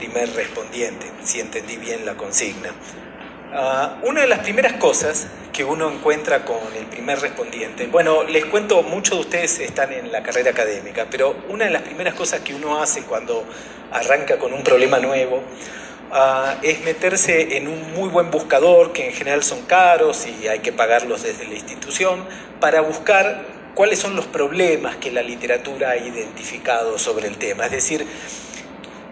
primer respondiente, si entendí bien la consigna. Una de las primeras cosas que uno encuentra con el primer respondiente, bueno, les cuento, muchos de ustedes están en la carrera académica, pero una de las primeras cosas que uno hace cuando arranca con un problema nuevo es meterse en un muy buen buscador, que en general son caros y hay que pagarlos desde la institución, para buscar cuáles son los problemas que la literatura ha identificado sobre el tema. Es decir,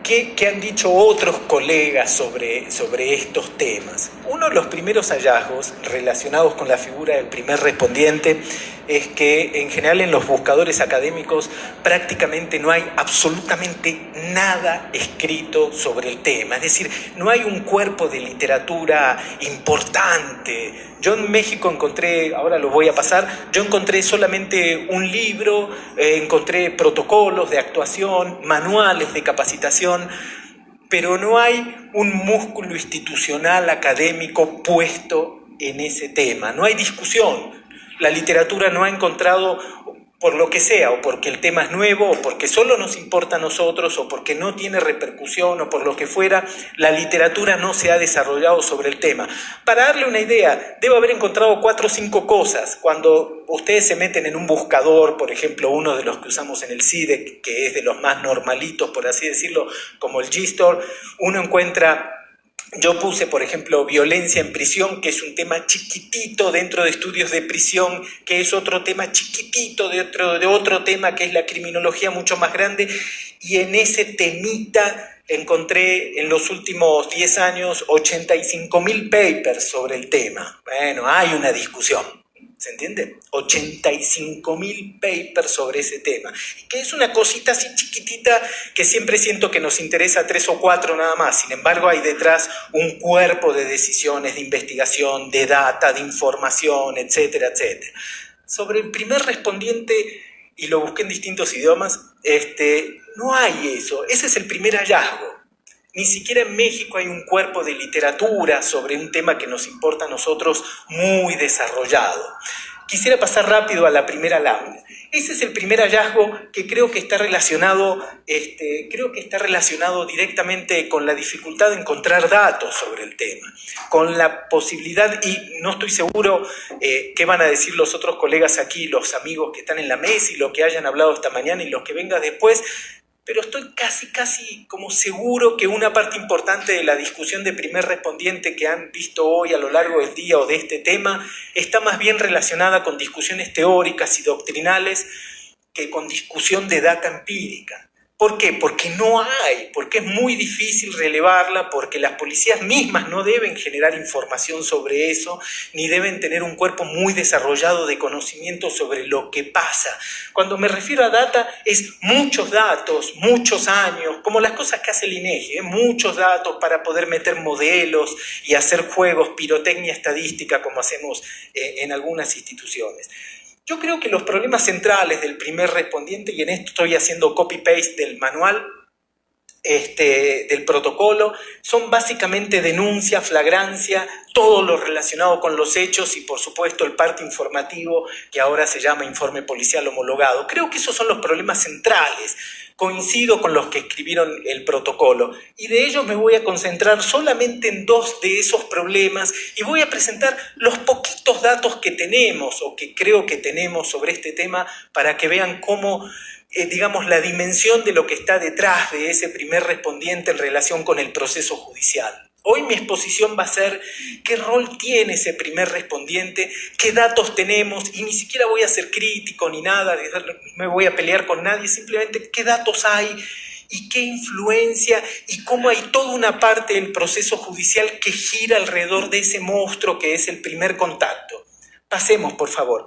¿qué han dicho otros colegas sobre estos temas? Uno de los primeros hallazgos relacionados con la figura del primer respondiente es que en general en los buscadores académicos prácticamente no hay absolutamente nada escrito sobre el tema. Es decir, no hay un cuerpo de literatura importante. Yo en México encontré, ahora lo voy a pasar, yo encontré solamente un libro, encontré protocolos de actuación, manuales de capacitación, pero no hay un músculo institucional académico puesto en ese tema. No hay discusión. La literatura no ha encontrado, por lo que sea, o porque el tema es nuevo, o porque solo nos importa a nosotros, o porque no tiene repercusión, o por lo que fuera, la literatura no se ha desarrollado sobre el tema. Para darle una idea, debo haber encontrado 4 o 5 cosas. Cuando ustedes se meten en un buscador, por ejemplo, uno de los que usamos en el CIDE, que es de los más normalitos, por así decirlo, como el GSTOR, uno encuentra... Yo puse, por ejemplo, violencia en prisión, que es un tema chiquitito dentro de estudios de prisión, que es otro tema chiquitito de otro tema, que es la criminología mucho más grande, y en ese temita encontré en los últimos 10 años 85.000 papers sobre el tema. Bueno, hay una discusión. ¿Se entiende? 85.000 papers sobre ese tema. Que es una cosita así chiquitita que siempre siento que nos interesa 3 o 4 nada más. Sin embargo, hay detrás un cuerpo de decisiones, de investigación, de data, de información, etcétera, etcétera. Sobre el primer respondiente, y lo busqué en distintos idiomas, no hay eso. Ese es el primer hallazgo. Ni siquiera en México hay un cuerpo de literatura sobre un tema que nos importa a nosotros muy desarrollado. Quisiera pasar rápido a la primera lámina. Ese es el primer hallazgo que creo que está relacionado directamente con la dificultad de encontrar datos sobre el tema, con la posibilidad, y no estoy seguro qué van a decir los otros colegas aquí, los amigos que están en la mesa y los que hayan hablado esta mañana y los que vengan después, pero estoy casi como seguro que una parte importante de la discusión de primer respondiente que han visto hoy a lo largo del día o de este tema está más bien relacionada con discusiones teóricas y doctrinales que con discusión de data empírica. ¿Por qué? Porque no hay, porque es muy difícil relevarla, porque las policías mismas no deben generar información sobre eso, ni deben tener un cuerpo muy desarrollado de conocimiento sobre lo que pasa. Cuando me refiero a data, es muchos datos, muchos años, como las cosas que hace el INEGI, muchos datos para poder meter modelos y hacer juegos, pirotecnia estadística, como hacemos en algunas instituciones. Yo creo que los problemas centrales del primer respondiente, y en esto estoy haciendo copy-paste del manual, del protocolo, son básicamente denuncia, flagrancia, todo lo relacionado con los hechos y por supuesto el parte informativo que ahora se llama informe policial homologado. Creo que esos son los problemas centrales. Coincido con los que escribieron el protocolo y de ellos me voy a concentrar solamente en 2 de esos problemas y voy a presentar los poquitos datos que tenemos o que creo que tenemos sobre este tema para que vean cómo, la dimensión de lo que está detrás de ese primer respondiente en relación con el proceso judicial. Hoy mi exposición va a ser qué rol tiene ese primer respondiente, qué datos tenemos, y ni siquiera voy a ser crítico ni nada, no me voy a pelear con nadie, simplemente qué datos hay y qué influencia y cómo hay toda una parte del proceso judicial que gira alrededor de ese monstruo que es el primer contacto. Pasemos, por favor.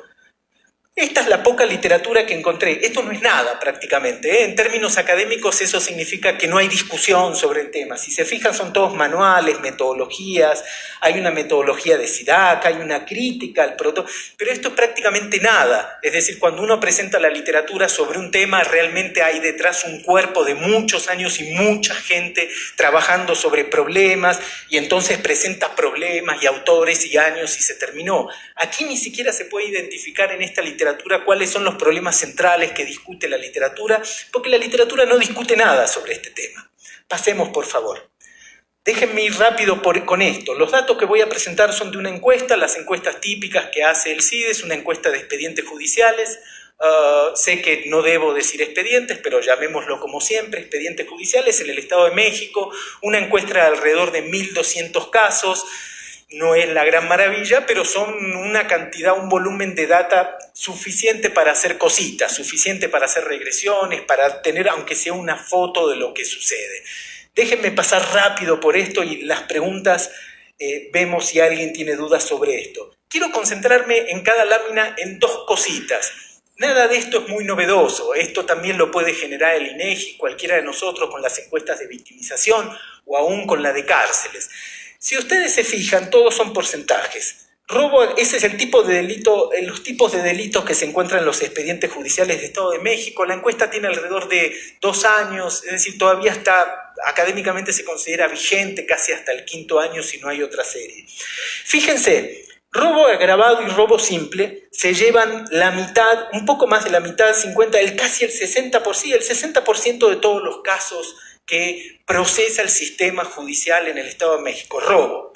Esta es la poca literatura que encontré. Esto no es nada prácticamente, ¿eh? En términos académicos eso significa que no hay discusión sobre el tema. Si se fijan son todos manuales, metodologías, hay una metodología de SIDAC, hay una crítica al protocolo, pero esto es prácticamente nada. Es decir, cuando uno presenta la literatura sobre un tema realmente hay detrás un cuerpo de muchos años y mucha gente trabajando sobre problemas y entonces presenta problemas y autores y años y se terminó. Aquí ni siquiera se puede identificar en esta literatura cuáles son los problemas centrales que discute la literatura, porque la literatura no discute nada sobre este tema. Pasemos, por favor. Déjenme ir rápido con esto. Los datos que voy a presentar son de una encuesta, las encuestas típicas que hace el CIDES, una encuesta de expedientes judiciales. Sé que no debo decir expedientes, pero llamémoslo como siempre, expedientes judiciales en el Estado de México, una encuesta de alrededor de 1.200 casos. No es la gran maravilla, pero son una cantidad, un volumen de data suficiente para hacer cositas, suficiente para hacer regresiones, para tener aunque sea una foto de lo que sucede. Déjenme pasar rápido por esto y las preguntas, vemos si alguien tiene dudas sobre esto. Quiero concentrarme en cada lámina en dos cositas. Nada de esto es muy novedoso. Esto también lo puede generar el INEGI, cualquiera de nosotros con las encuestas de victimización o aún con la de cárceles. Si ustedes se fijan, todos son porcentajes. Robo, ese es el tipo de delito, los tipos de delitos que se encuentran en los expedientes judiciales de Estado de México. La encuesta tiene alrededor de 2 años, es decir, todavía está, académicamente se considera vigente casi hasta el 5.º año si no hay otra serie. Fíjense, robo agravado y robo simple se llevan la mitad, un poco más de la mitad, casi el 60%, el 60% de todos los casos que procesa el sistema judicial en el Estado de México, robo.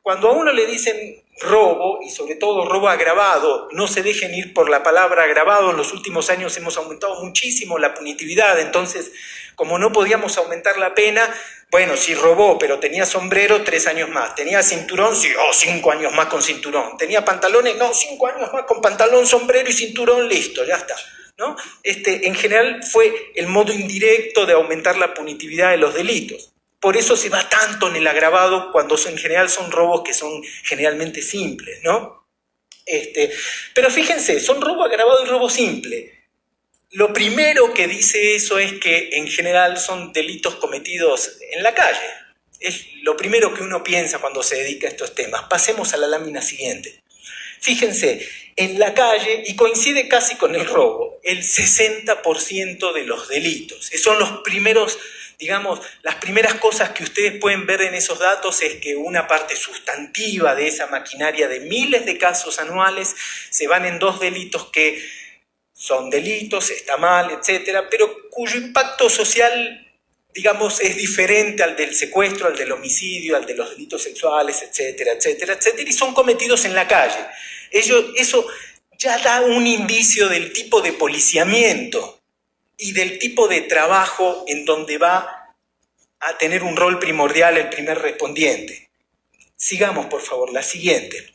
Cuando a uno le dicen robo, y sobre todo robo agravado, no se dejen ir por la palabra agravado. En los últimos años hemos aumentado muchísimo la punitividad, entonces, como no podíamos aumentar la pena, bueno, si robó, pero tenía sombrero, 3 años más. Tenía cinturón, sí, 5 años más con cinturón. Tenía pantalones, no, 5 años más con pantalón, sombrero y cinturón, listo, ya está, ¿no? En general fue el modo indirecto de aumentar la punitividad de los delitos. Por eso se va tanto en el agravado cuando en general son robos que son generalmente simples, ¿no? Pero fíjense, son robo agravado y robo simple. Lo primero que dice eso es que en general son delitos cometidos en la calle. Es lo primero que uno piensa cuando se dedica a estos temas. Pasemos a la lámina siguiente. Fíjense, en la calle, y coincide casi con el robo, el 60% de los delitos. Son los primeros, digamos, las primeras cosas que ustedes pueden ver en esos datos es que una parte sustantiva de esa maquinaria de miles de casos anuales se van en 2 delitos que son delitos, está mal, etcétera, pero cuyo impacto social, digamos, es diferente al del secuestro, al del homicidio, al de los delitos sexuales, etcétera, etcétera, etcétera, y son cometidos en la calle. Eso ya da un indicio del tipo de policiamiento y del tipo de trabajo en donde va a tener un rol primordial el primer respondiente. Sigamos, por favor, la siguiente.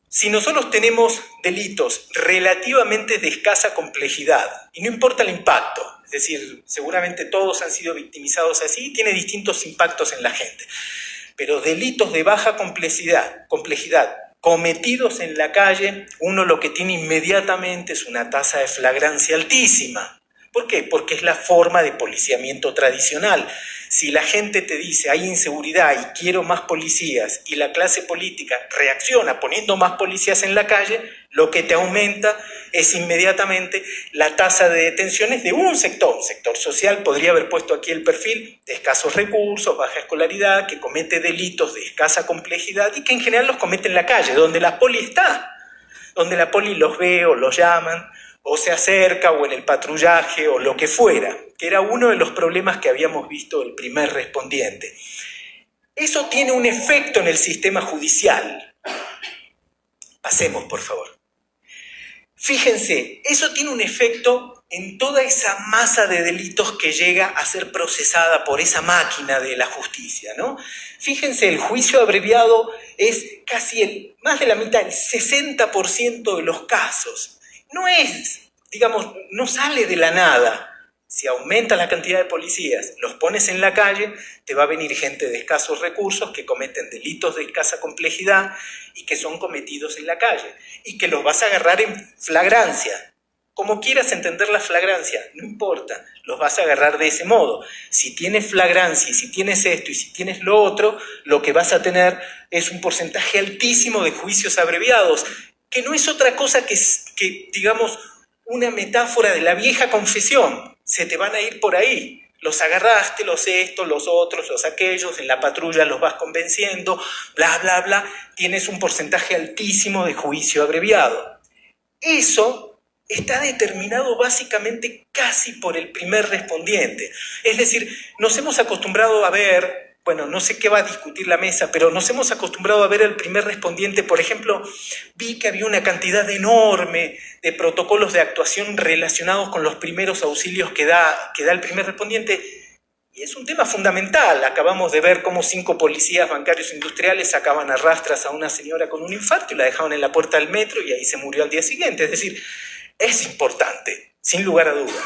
Si nosotros tenemos delitos relativamente de escasa complejidad, y no importa el impacto, es decir, seguramente todos han sido victimizados así, tiene distintos impactos en la gente, pero delitos de baja complejidad cometidos en la calle, uno lo que tiene inmediatamente es una tasa de flagrancia altísima. ¿Por qué? Porque es la forma de policiamiento tradicional. Si la gente te dice hay inseguridad y quiero más policías y la clase política reacciona poniendo más policías en la calle, lo que te aumenta es inmediatamente la tasa de detenciones de un sector social. Podría haber puesto aquí el perfil de escasos recursos, baja escolaridad, que comete delitos de escasa complejidad y que en general los comete en la calle, donde la poli está, donde la poli los ve o los llaman, o se acerca, o en el patrullaje, o lo que fuera, que era uno de los problemas que habíamos visto el primer respondiente. Eso tiene un efecto en el sistema judicial. Pasemos, por favor. Fíjense, eso tiene un efecto en toda esa masa de delitos que llega a ser procesada por esa máquina de la justicia, ¿no? Fíjense, el juicio abreviado es casi más de la mitad, el 60% de los casos. No es, digamos, no sale de la nada. Si aumentas la cantidad de policías, los pones en la calle, te va a venir gente de escasos recursos que cometen delitos de escasa complejidad y que son cometidos en la calle y que los vas a agarrar en flagrancia. Como quieras entender la flagrancia, no importa, los vas a agarrar de ese modo. Si tienes flagrancia y si tienes esto y si tienes lo otro, lo que vas a tener es un porcentaje altísimo de juicios abreviados, que no es otra cosa que digamos, una metáfora de la vieja confesión. Se te van a ir por ahí. Los agarraste, los estos, los otros, los aquellos, en la patrulla los vas convenciendo, bla, bla, bla. Tienes un porcentaje altísimo de juicio abreviado. Eso está determinado básicamente casi por el primer respondiente. Es decir, nos hemos acostumbrado a ver, bueno, no sé qué va a discutir la mesa, pero nos hemos acostumbrado a ver al primer respondiente. Por ejemplo, vi que había una cantidad enorme de protocolos de actuación relacionados con los primeros auxilios que da el primer respondiente. Y es un tema fundamental. Acabamos de ver cómo 5 policías bancarios industriales sacaban a rastras a una señora con un infarto y la dejaban en la puerta del metro y ahí se murió al día siguiente. Es decir, es importante, sin lugar a duda.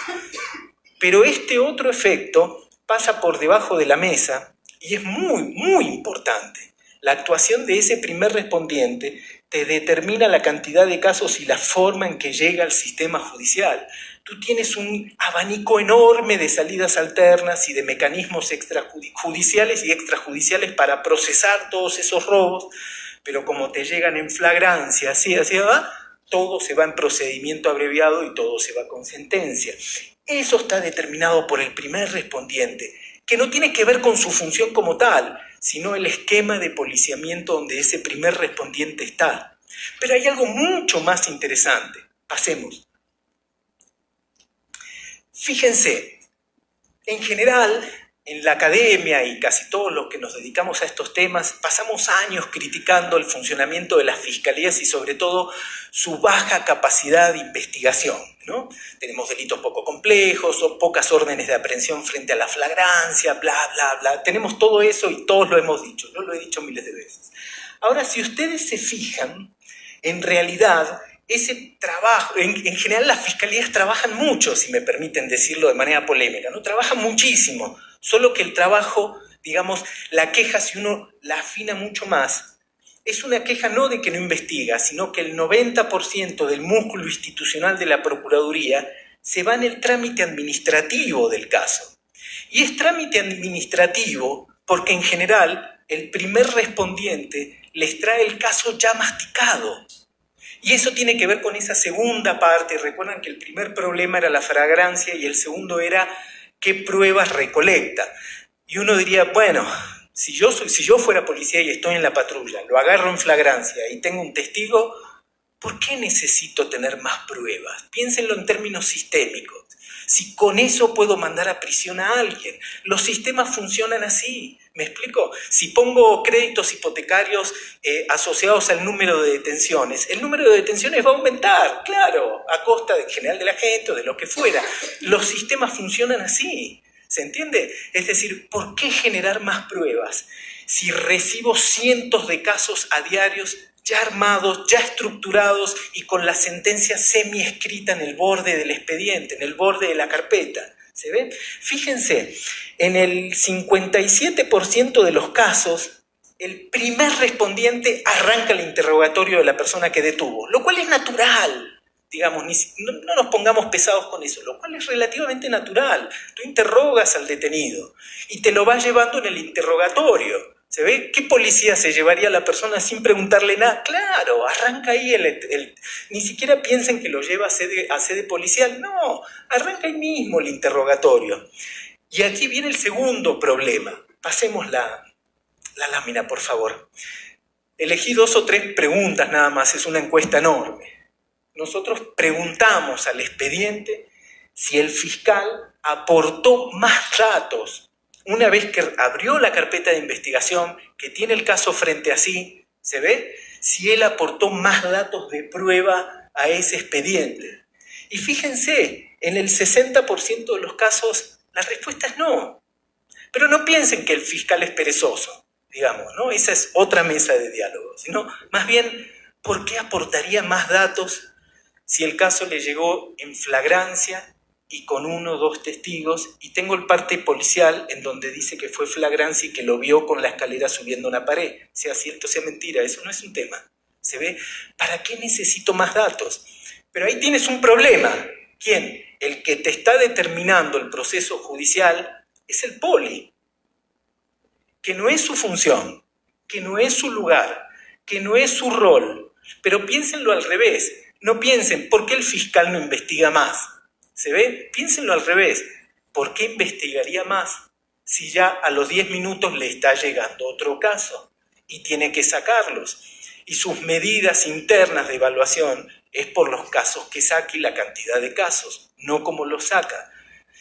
Pero este otro efecto pasa por debajo de la mesa y es muy, muy importante. La actuación de ese primer respondiente te determina la cantidad de casos y la forma en que llega al sistema judicial. Tú tienes un abanico enorme de salidas alternas y de mecanismos extrajudiciales y extrajudiciales para procesar todos esos robos, pero como te llegan en flagrancia, así va, todo se va en procedimiento abreviado y todo se va con sentencia. Eso está determinado por el primer respondiente, que no tiene que ver con su función como tal, sino el esquema de policiamiento donde ese primer respondiente está. Pero hay algo mucho más interesante. Pasemos. Fíjense, en general, en la academia y casi todos los que nos dedicamos a estos temas, pasamos años criticando el funcionamiento de las fiscalías y sobre todo su baja capacidad de investigación, ¿no? Tenemos delitos poco complejos o pocas órdenes de aprehensión frente a la flagrancia, bla, bla, bla. Tenemos todo eso y todos lo hemos dicho, yo lo he dicho miles de veces. Ahora, si ustedes se fijan, en realidad ese trabajo, en general las fiscalías trabajan mucho, si me permiten decirlo de manera polémica, ¿no? Trabajan muchísimo, solo que el trabajo, digamos, la queja, si uno la afina mucho más, es una queja no de que no investiga, sino que el 90% del músculo institucional de la Procuraduría se va en el trámite administrativo del caso. Y es trámite administrativo porque en general el primer respondiente les trae el caso ya masticado. Y eso tiene que ver con esa segunda parte. Recuerdan que el primer problema era la flagrancia y el segundo era qué pruebas recolecta. Y uno diría, bueno, si yo fuera policía y estoy en la patrulla, lo agarro en flagrancia y tengo un testigo, ¿por qué necesito tener más pruebas? Piénsenlo en términos sistémicos. Si con eso puedo mandar a prisión a alguien, los sistemas funcionan así. ¿Me explico? Si pongo créditos hipotecarios asociados al número de detenciones, el número de detenciones va a aumentar, claro, a costa en general de la gente o de lo que fuera. Los sistemas funcionan así. ¿Se entiende? Es decir, ¿por qué generar más pruebas si recibo cientos de casos a diarios ya armados, ya estructurados y con la sentencia semi-escrita en el borde del expediente, en el borde de la carpeta? ¿Se ve? Fíjense, en el 57% de los casos, el primer respondiente arranca el interrogatorio de la persona que detuvo, lo cual es natural. Digamos, no nos pongamos pesados con eso, lo cual es relativamente natural. Tú interrogas al detenido y te lo vas llevando en el interrogatorio. ¿Se ve? ¿Qué policía se llevaría a la persona sin preguntarle nada? Claro, arranca ahí ni siquiera piensen que lo lleva a sede policial. No, arranca ahí mismo el interrogatorio. Y aquí viene el segundo problema. Pasemos la lámina, por favor. Elegí 2 o 3 preguntas nada más, es una encuesta enorme. Nosotros preguntamos al expediente si el fiscal aportó más datos. Una vez que abrió la carpeta de investigación, que tiene el caso frente a sí, ¿se ve? Si él aportó más datos de prueba a ese expediente. Y fíjense, en el 60% de los casos la respuesta es no. Pero no piensen que el fiscal es perezoso, digamos, ¿no? Esa es otra mesa de diálogo. Sino, más bien, ¿por qué aportaría más datos si el caso le llegó en flagrancia y con 1 o 2 testigos, y tengo el parte policial en donde dice que fue flagrancia y que lo vio con la escalera subiendo una pared? Sea cierto, sea mentira, eso no es un tema. ¿Se ve? ¿Para qué necesito más datos? Pero ahí tienes un problema. ¿Quién? El que te está determinando el proceso judicial es el poli, que no es su función, que no es su lugar, que no es su rol. Pero piénsenlo al revés. No piensen, ¿por qué el fiscal no investiga más? ¿Se ve? Piénsenlo al revés. ¿Por qué investigaría más si ya a los 10 minutos le está llegando otro caso y tiene que sacarlos? Y sus medidas internas de evaluación es por los casos que saque y la cantidad de casos, no como los saca.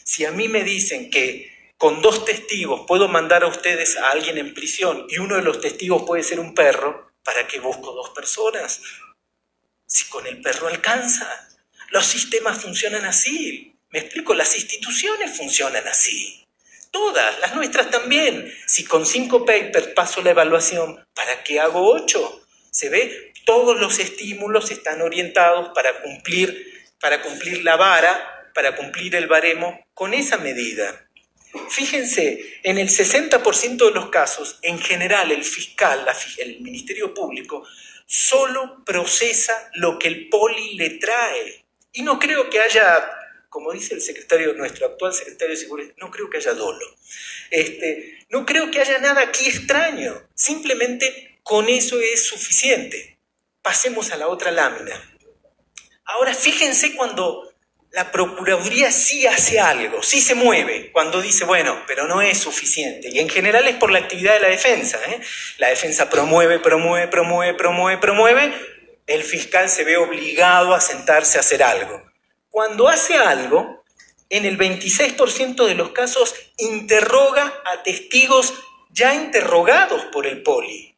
Si a mí me dicen que con 2 testigos puedo mandar a ustedes a alguien en prisión y uno de los testigos puede ser un perro, ¿para qué busco 2 personas? Si con el perro alcanza. Los sistemas funcionan así. ¿Me explico? Las instituciones funcionan así. Todas, las nuestras también. Si con 5 papers paso la evaluación, ¿para qué hago 8? ¿Se ve? Todos los estímulos están orientados para cumplir la vara, para cumplir el baremo con esa medida. Fíjense, en el 60% de los casos, en general el fiscal, el Ministerio Público, solo procesa lo que el poli le trae. Y no creo que haya, como dice el secretario, nuestro actual secretario de Seguridad, no creo que haya dolo. No creo que haya nada aquí extraño. Simplemente con eso es suficiente. Pasemos a la otra lámina. Ahora fíjense cuando la Procuraduría sí hace algo, sí se mueve, cuando dice, bueno, pero no es suficiente. Y en general es por la actividad de la defensa. La defensa promueve, el fiscal se ve obligado a sentarse a hacer algo. Cuando hace algo, en el 26% de los casos interroga a testigos ya interrogados por el poli.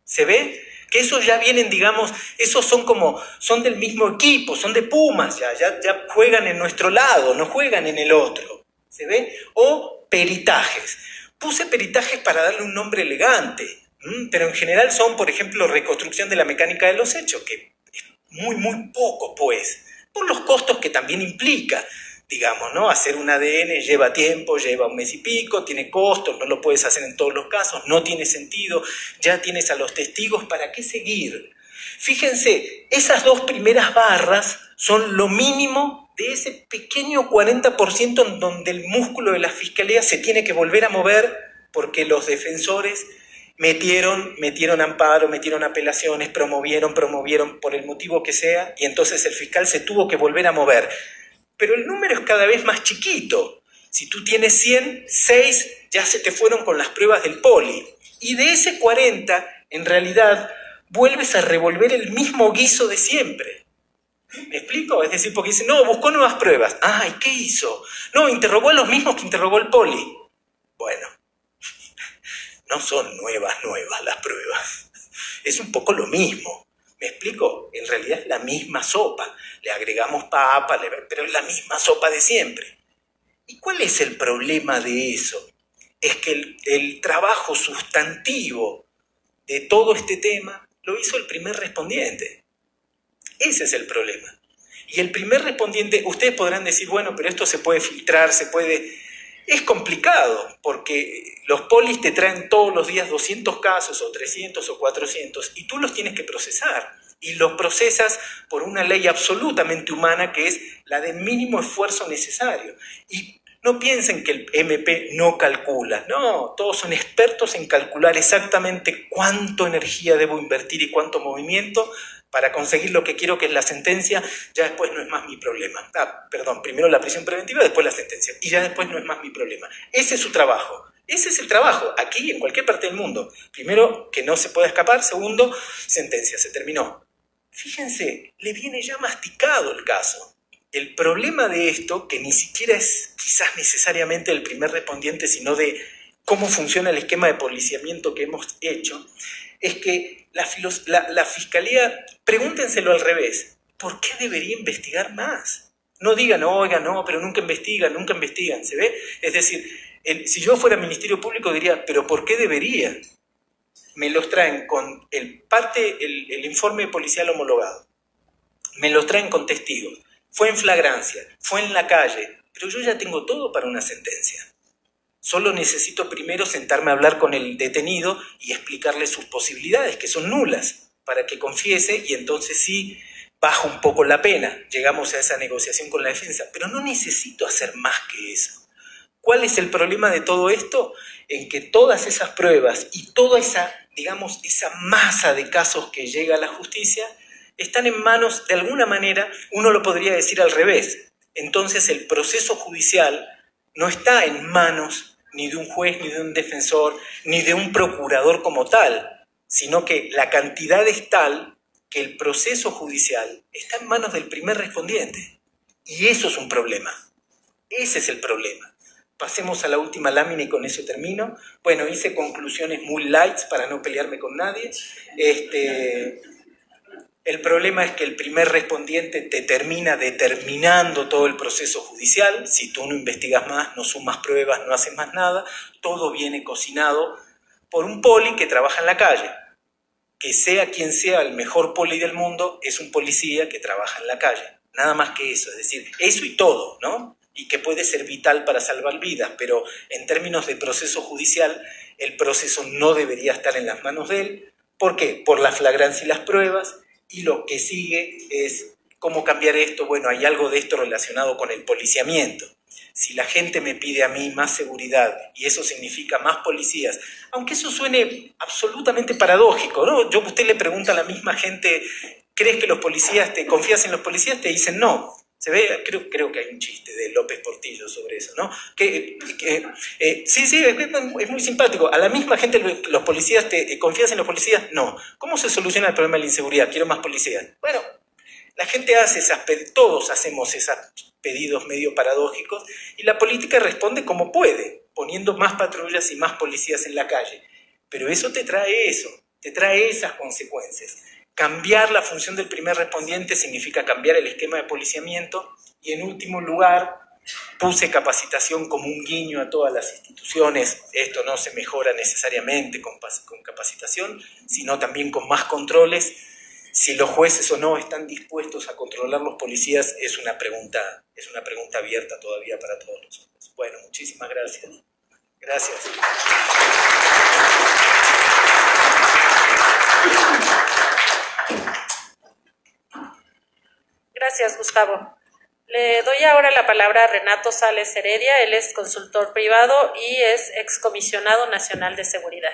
¿Se ve? Que esos ya vienen, digamos, esos son del mismo equipo, son de Pumas, ya juegan en nuestro lado, no juegan en el otro. ¿Se ve? O peritajes. Puse peritajes para darle un nombre elegante, pero en general son, por ejemplo, reconstrucción de la mecánica de los hechos, que es muy poco, pues, por los costos que también implica. Digamos, ¿no? Hacer un ADN lleva tiempo, lleva 1 mes y pico, tiene costos, no lo puedes hacer en todos los casos, no tiene sentido, ya tienes a los testigos, ¿para qué seguir? Fíjense, esas 2 primeras barras son lo mínimo de ese pequeño 40% en donde el músculo de la fiscalía se tiene que volver a mover porque los defensores metieron amparo, metieron apelaciones, promovieron por el motivo que sea, y entonces el fiscal se tuvo que volver a mover. Pero el número es cada vez más chiquito. Si tú tienes 100, 6 ya se te fueron con las pruebas del poli. Y de ese 40, en realidad, vuelves a revolver el mismo guiso de siempre. ¿Me explico? Es decir, porque dicen, no, buscó nuevas pruebas. Ay, ¿qué hizo? No, interrogó a los mismos que interrogó el poli. Bueno, no son nuevas las pruebas. Es un poco lo mismo. ¿Me explico? En realidad es la misma sopa. Le agregamos papa, pero es la misma sopa de siempre. ¿Y cuál es el problema de eso? Es que el trabajo sustantivo de todo este tema lo hizo el primer respondiente. Ese es el problema. Y el primer respondiente, ustedes podrán decir, bueno, pero esto se puede filtrar, Es complicado, porque los polis te traen todos los días 200 casos, o 300, o 400, y tú los tienes que procesar. Y los procesas por una ley absolutamente humana, que es la del mínimo esfuerzo necesario. Y no piensen que el MP no calcula. No, todos son expertos en calcular exactamente cuánto energía debo invertir y cuánto movimiento para conseguir lo que quiero, que es la sentencia. Ya después no es más mi problema. Primero la prisión preventiva, después la sentencia. Y ya después no es más mi problema. Ese es su trabajo. Ese es el trabajo, aquí y en cualquier parte del mundo. Primero, que no se pueda escapar. Segundo, sentencia, se terminó. Fíjense, le viene ya masticado el caso. El problema de esto, que ni siquiera es quizás necesariamente el primer respondiente, sino de cómo funciona el esquema de policiamiento que hemos hecho, es que la fiscalía, pregúntenselo al revés, ¿por qué debería investigar más? No digan, oiga, no, pero nunca investigan, ¿se ve? Es decir, si yo fuera Ministerio Público diría, ¿pero por qué debería? Me los traen con el informe policial homologado, me los traen con testigos, fue en flagrancia, fue en la calle, pero yo ya tengo todo para una sentencia. Solo necesito primero sentarme a hablar con el detenido y explicarle sus posibilidades, que son nulas, para que confiese, y entonces sí baja un poco la pena. Llegamos a esa negociación con la defensa, pero no necesito hacer más que eso. ¿Cuál es el problema de todo esto? En que todas esas pruebas y toda esa masa de casos que llega a la justicia están en manos, de alguna manera, uno lo podría decir al revés. Entonces el proceso judicial no está en manos ni de un juez, ni de un defensor, ni de un procurador como tal, sino que la cantidad es tal que el proceso judicial está en manos del primer respondiente. Y eso es un problema. Ese es el problema. Pasemos a la última lámina y con eso termino. Bueno, hice conclusiones muy light para no pelearme con nadie. El problema es que el primer respondiente te termina determinando todo el proceso judicial. Si tú no investigas más, no sumas pruebas, no haces más nada, todo viene cocinado por un poli que trabaja en la calle. Que sea quien sea el mejor poli del mundo, es un policía que trabaja en la calle. Nada más que eso, es decir, eso y todo, ¿no? Y que puede ser vital para salvar vidas, pero en términos de proceso judicial, el proceso no debería estar en las manos de él. ¿Por qué? Por la flagrancia y las pruebas, y lo que sigue es cómo cambiar esto. Bueno, hay algo de esto relacionado con el policiamiento. Si la gente me pide a mí más seguridad y eso significa más policías, aunque eso suene absolutamente paradójico, ¿no? Usted le pregunta a la misma gente, ¿crees que los policías, confías en los policías? Te dicen no. Se ve, creo que hay un chiste de López Portillo sobre eso, ¿no? Sí, es muy simpático. A la misma gente, los policías, ¿confías en los policías? No. ¿Cómo se soluciona el problema de la inseguridad? Quiero más policías. Bueno, la gente hace todos hacemos esos pedidos medio paradójicos y la política responde como puede, poniendo más patrullas y más policías en la calle. Pero eso te trae esas consecuencias. Cambiar la función del primer respondiente significa cambiar el esquema de policiamiento y, en último lugar, puse capacitación como un guiño a todas las instituciones. Esto no se mejora necesariamente con capacitación, sino también con más controles. Si los jueces o no están dispuestos a controlar los policías es una pregunta abierta todavía para todos nosotros. Bueno, muchísimas gracias. Gracias. Gracias, Gustavo. Le doy ahora la palabra a Renato Sales Heredia. Él es consultor privado y es excomisionado nacional de seguridad.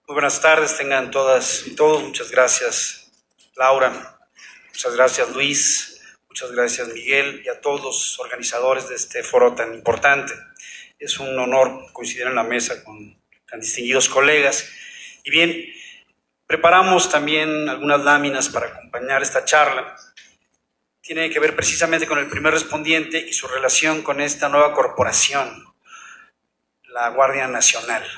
Muy buenas tardes, tengan todas y todos. Muchas gracias, Laura. Muchas gracias, Luis. Muchas gracias, Miguel, y a todos los organizadores de este foro tan importante. Es un honor coincidir en la mesa con tan distinguidos colegas. Y bien, preparamos también algunas láminas para acompañar esta charla. Tiene que ver precisamente con el primer respondiente y su relación con esta nueva corporación, la Guardia Nacional.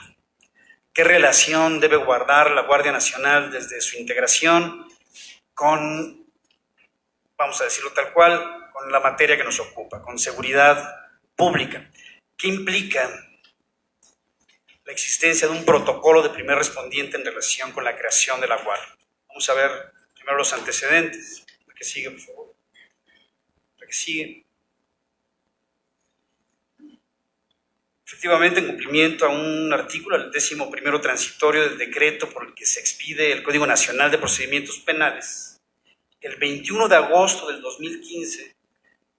¿Qué relación debe guardar la Guardia Nacional desde su integración con, vamos a decirlo tal cual, con la materia que nos ocupa, con seguridad pública? ¿Qué implica la existencia de un protocolo de primer respondiente en relación con la creación de la Guardia? Vamos a ver primero los antecedentes. La que sigue, por favor. La que sigue. Efectivamente, en cumplimiento a un artículo, el 11º transitorio del decreto por el que se expide el Código Nacional de Procedimientos Penales, el 21 de agosto del 2015,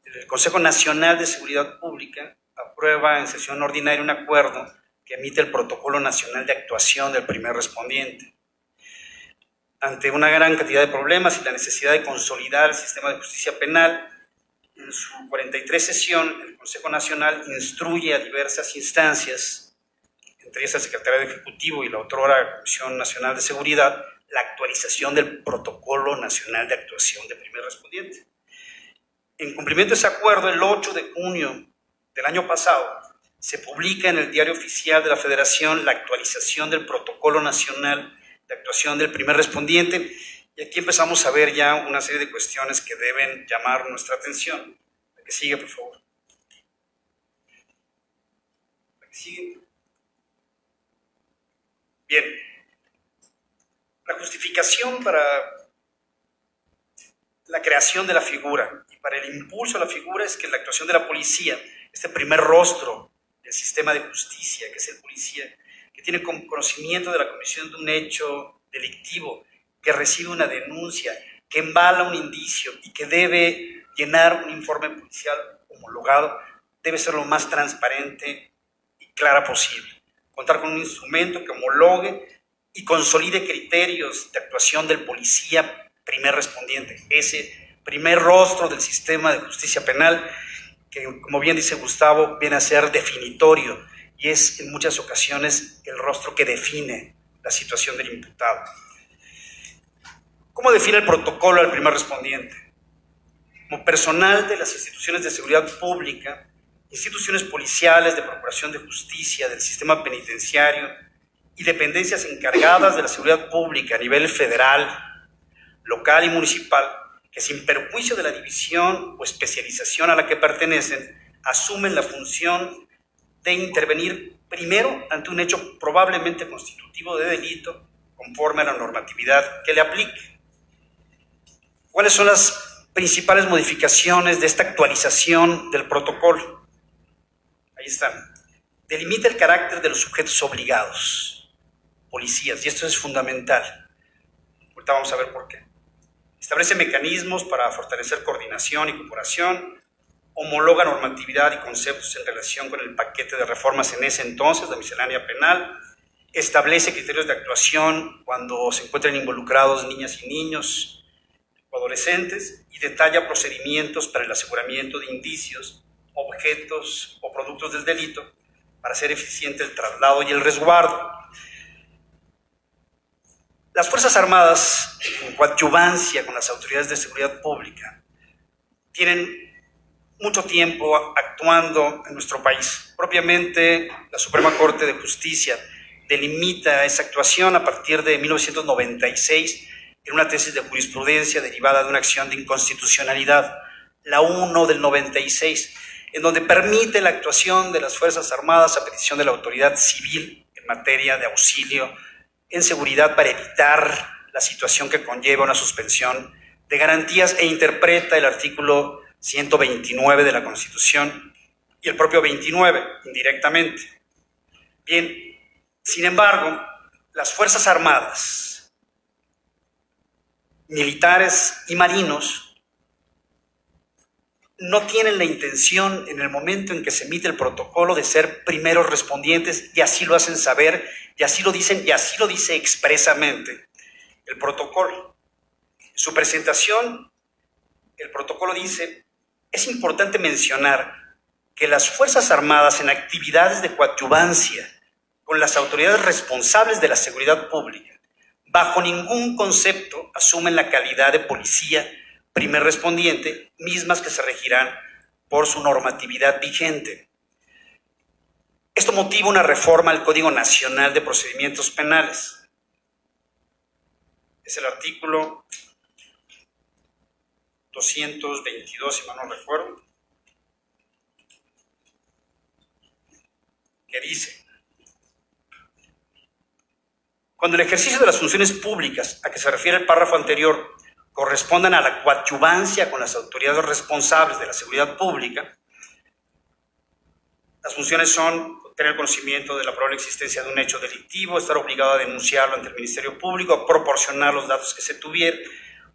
el Consejo Nacional de Seguridad Pública aprueba en sesión ordinaria un acuerdo que emite el Protocolo Nacional de Actuación del primer respondiente. Ante una gran cantidad de problemas y la necesidad de consolidar el sistema de justicia penal, en su 43 sesión, el Consejo Nacional instruye a diversas instancias, entre ellas el Secretariado Ejecutivo y la otrora Comisión Nacional de Seguridad, la actualización del Protocolo Nacional de Actuación de primer respondiente. En cumplimiento de ese acuerdo, el 8 de junio del año pasado, se publica en el Diario Oficial de la Federación la actualización del Protocolo Nacional de Actuación del primer respondiente. Y aquí empezamos a ver ya una serie de cuestiones que deben llamar nuestra atención. La que sigue, por favor. La que sigue. Bien. La justificación para la creación de la figura y para el impulso a la figura es que la actuación de la policía, este primer rostro del sistema de justicia, que es el policía, que tiene conocimiento de la comisión de un hecho delictivo, que recibe una denuncia, que embala un indicio y que debe llenar un informe policial homologado, debe ser lo más transparente y clara posible. Contar con un instrumento que homologue y consolide criterios de actuación del policía primer respondiente, ese primer rostro del sistema de justicia penal que, como bien dice Gustavo, viene a ser definitorio y es en muchas ocasiones el rostro que define la situación del imputado. ¿Cómo define el protocolo al primer respondiente? Como personal de las instituciones de seguridad pública, instituciones policiales, de procuración de justicia, del sistema penitenciario y dependencias encargadas de la seguridad pública a nivel federal, local y municipal, que sin perjuicio de la división o especialización a la que pertenecen, asumen la función de intervenir primero ante un hecho probablemente constitutivo de delito conforme a la normatividad que le aplique. ¿Cuáles son las principales modificaciones de esta actualización del protocolo? Ahí están. Delimita el carácter de los sujetos obligados, policías, y esto es fundamental. Ahorita vamos a ver por qué. Establece mecanismos para fortalecer coordinación y cooperación, homologa normatividad y conceptos en relación con el paquete de reformas en ese entonces, la miscelánea penal, establece criterios de actuación cuando se encuentran involucrados niñas y niños o adolescentes y detalla procedimientos para el aseguramiento de indicios, objetos o productos del delito para hacer eficiente el traslado y el resguardo. Las Fuerzas Armadas, en coadyuvancia con las autoridades de seguridad pública, tienen mucho tiempo actuando en nuestro país. Propiamente, la Suprema Corte de Justicia delimita esa actuación a partir de 1996 en una tesis de jurisprudencia derivada de una acción de inconstitucionalidad, la 1 del 96, en donde permite la actuación de las Fuerzas Armadas a petición de la autoridad civil en materia de auxilio en seguridad para evitar la situación que conlleva una suspensión de garantías e interpreta el artículo 129 de la Constitución y el propio 29 indirectamente. Bien, sin embargo, las Fuerzas Armadas, militares y marinos no tienen la intención en el momento en que se emite el protocolo de ser primeros respondientes, y así lo hacen saber, y así lo dicen, y así lo dice expresamente el protocolo. En su presentación, el protocolo dice: es importante mencionar que las Fuerzas Armadas en actividades de coadyuvancia con las autoridades responsables de la seguridad pública, bajo ningún concepto asumen la calidad de policía primer respondiente, mismas que se regirán por su normatividad vigente. Esto motiva una reforma al Código Nacional de Procedimientos Penales. Es el artículo 222, si mal no recuerdo, que dice: cuando el ejercicio de las funciones públicas a que se refiere el párrafo anterior correspondan a la coadyuvancia con las autoridades responsables de la seguridad pública, las funciones son tener conocimiento de la probable existencia de un hecho delictivo, estar obligado a denunciarlo ante el Ministerio Público, proporcionar los datos que se tuvieran.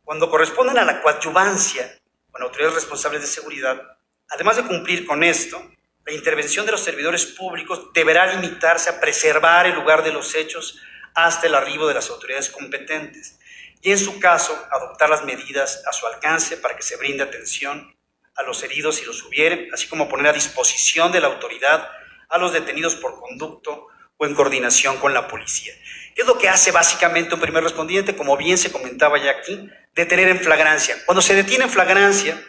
Cuando corresponden a la coadyuvancia con autoridades responsables de seguridad, además de cumplir con esto, la intervención de los servidores públicos deberá limitarse a preservar el lugar de los hechos hasta el arribo de las autoridades competentes y, en su caso, adoptar las medidas a su alcance para que se brinde atención a los heridos si los hubiere, así como poner a disposición de la autoridad a los detenidos por conducto o en coordinación con la policía. ¿Qué es lo que hace básicamente un primer respondiente? Como bien se comentaba ya aquí, detener en flagrancia. Cuando se detiene en flagrancia,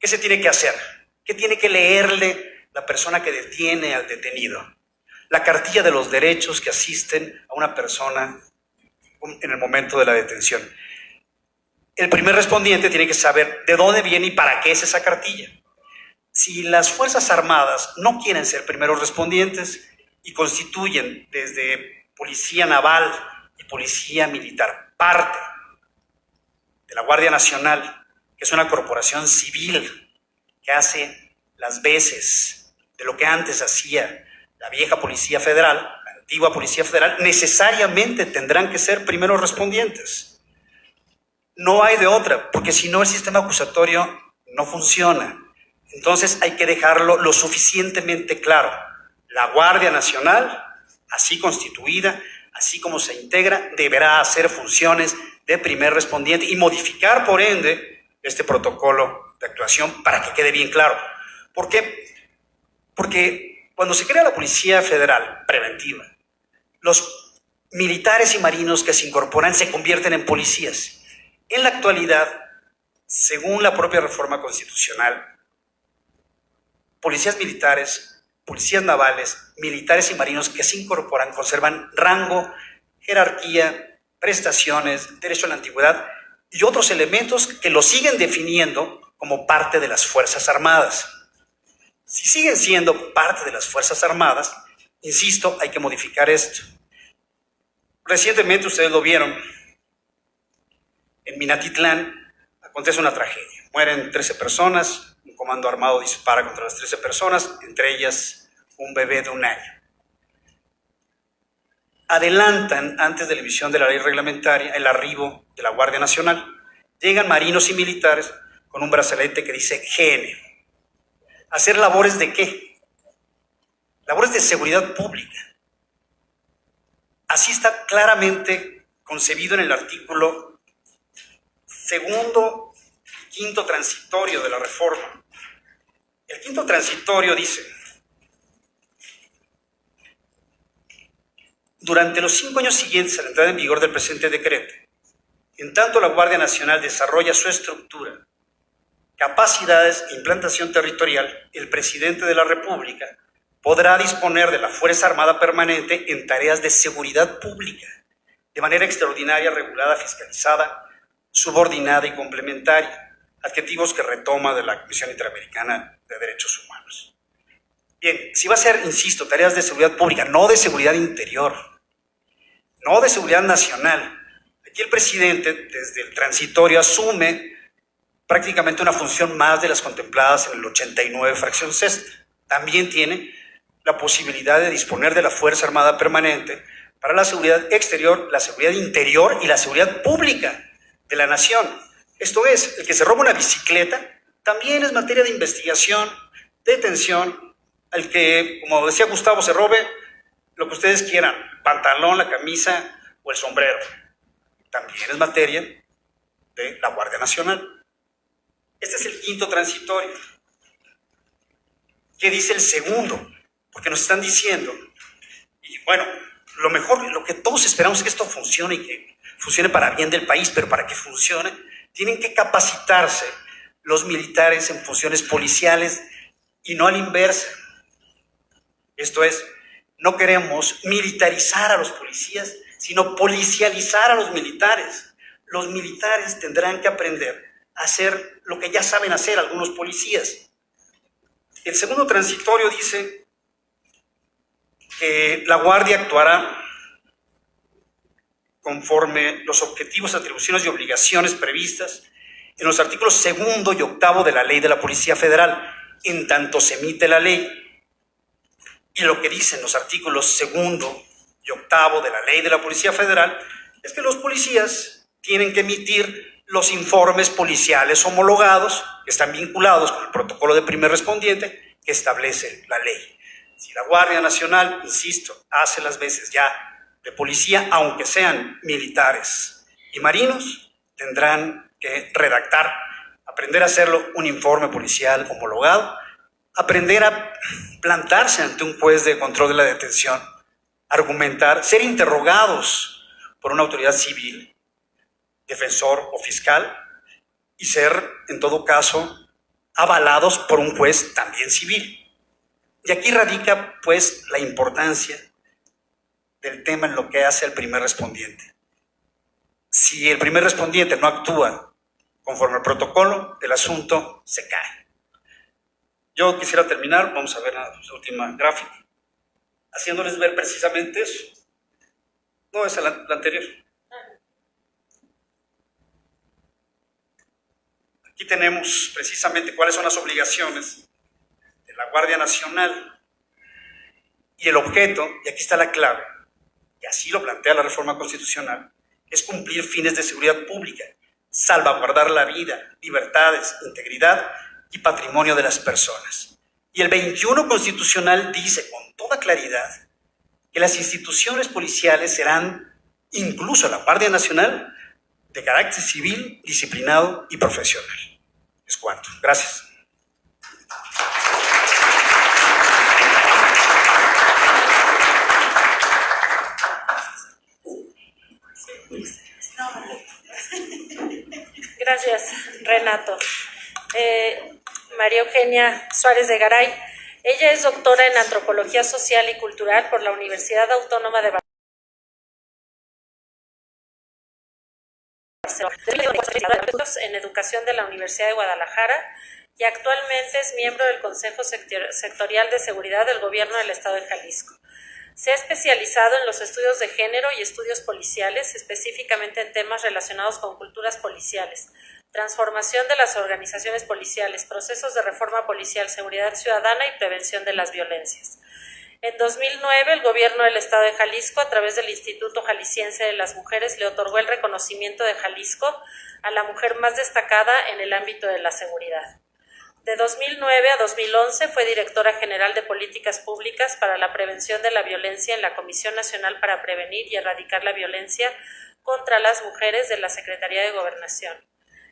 ¿qué se tiene que hacer? ¿Qué tiene que leerle la persona que detiene al detenido? La cartilla de los derechos que asisten a una persona en el momento de la detención. El primer respondiente tiene que saber de dónde viene y para qué es esa cartilla. Si las Fuerzas Armadas no quieren ser primeros respondientes y constituyen desde Policía Naval y Policía Militar parte de la Guardia Nacional, que es una corporación civil que hace las veces de lo que antes hacía la vieja Policía Federal, la antigua Policía Federal, necesariamente tendrán que ser primeros respondientes. No hay de otra, porque si no el sistema acusatorio no funciona. Entonces hay que dejarlo lo suficientemente claro. La Guardia Nacional, así constituida, así como se integra, deberá hacer funciones de primer respondiente y modificar, por ende, este protocolo de actuación para que quede bien claro. ¿Por qué? Porque cuando se crea la Policía Federal preventiva, los militares y marinos que se incorporan se convierten en policías. En la actualidad, según la propia reforma constitucional, policías militares, policías navales, militares y marinos que se incorporan conservan rango, jerarquía, prestaciones, derecho a la antigüedad y otros elementos que los siguen definiendo como parte de las Fuerzas Armadas. Si siguen siendo parte de las Fuerzas Armadas, insisto, hay que modificar esto. Recientemente, ustedes lo vieron, en Minatitlán acontece una tragedia. Mueren 13 personas, un comando armado dispara contra las 13 personas, entre ellas un bebé de 1 año. Adelantan, antes de la emisión de la ley reglamentaria, el arribo de la Guardia Nacional. Llegan marinos y militares con un brazalete que dice GN. ¿Hacer labores de qué? Labores de seguridad pública. Así está claramente concebido en el artículo 2º y 5º transitorio de la reforma. El 5º transitorio dice: durante los 5 años siguientes a la entrada en vigor del presente decreto, en tanto la Guardia Nacional desarrolla su estructura, capacidades e implantación territorial, el presidente de la República podrá disponer de la Fuerza Armada Permanente en tareas de seguridad pública, de manera extraordinaria, regulada, fiscalizada, subordinada y complementaria, adjetivos que retoma de la Comisión Interamericana de Derechos Humanos. Bien, si va a ser, insisto, tareas de seguridad pública, no de seguridad interior, no de seguridad nacional. Aquí el presidente, desde el transitorio, asume prácticamente una función más de las contempladas en el 89, fracción sexta. También tiene la posibilidad de disponer de la Fuerza Armada Permanente para la seguridad exterior, la seguridad interior y la seguridad pública de la nación. Esto es, el que se roba una bicicleta también es materia de investigación, detención. El que, como decía Gustavo, se robe lo que ustedes quieran, el pantalón, la camisa o el sombrero, también es materia de la Guardia Nacional. Este es el 5º transitorio. ¿Qué dice el 2º? Porque nos están diciendo, y bueno, lo mejor, lo que todos esperamos es que esto funcione y que funcione para bien del país, pero para que funcione, tienen que capacitarse los militares en funciones policiales y no a la inversa. Esto es, no queremos militarizar a los policías, sino policializar a los militares. Los militares tendrán que aprender a hacer lo que ya saben hacer algunos policías. El 2º transitorio dice que la Guardia actuará conforme los objetivos, atribuciones y obligaciones previstas en los artículos 2º y 8º de la Ley de la Policía Federal, en tanto se emite la ley. Y lo que dicen los artículos 2º y 8º de la Ley de la Policía Federal es que los policías tienen que emitir los informes policiales homologados que están vinculados con el protocolo de primer respondiente que establece la ley. Si la Guardia Nacional, insisto, hace las veces ya de policía, aunque sean militares y marinos, tendrán que redactar, aprender a hacerlo un informe policial homologado, aprender a plantarse ante un juez de control de la detención, argumentar, ser interrogados por una autoridad civil, defensor o fiscal, y ser, en todo caso, avalados por un juez también civil. Y aquí radica, pues, la importancia del tema en lo que hace el primer respondiente. Si el primer respondiente no actúa conforme al protocolo, el asunto se cae. Yo quisiera terminar, vamos a ver la última gráfica, haciéndoles ver precisamente eso. No, esa es la anterior. Aquí tenemos precisamente cuáles son las obligaciones de la Guardia Nacional y el objeto, y aquí está la clave, y así lo plantea la reforma constitucional, es cumplir fines de seguridad pública, salvaguardar la vida, libertades, integridad y patrimonio de las personas. Y el 21 constitucional dice con toda claridad que las instituciones policiales serán, incluso la Guardia Nacional, de carácter civil, disciplinado y profesional. Es cuanto. Gracias. Gracias, Renato. María Eugenia Suárez de Garay. Ella es doctora en Antropología Social y Cultural por la Universidad Autónoma de Barcelona, en Educación de la Universidad de Guadalajara y actualmente es miembro del Consejo Sectorial de Seguridad del Gobierno del Estado de Jalisco. Se ha especializado en los estudios de género y estudios policiales, específicamente en temas relacionados con culturas policiales, transformación de las organizaciones policiales, procesos de reforma policial, seguridad ciudadana y prevención de las violencias. En 2009, el Gobierno del Estado de Jalisco, a través del Instituto Jalisciense de las Mujeres, le otorgó el reconocimiento de Jalisco a la mujer más destacada en el ámbito de la seguridad. De 2009 a 2011 fue directora general de Políticas Públicas para la Prevención de la Violencia en la Comisión Nacional para Prevenir y Erradicar la Violencia contra las Mujeres de la Secretaría de Gobernación.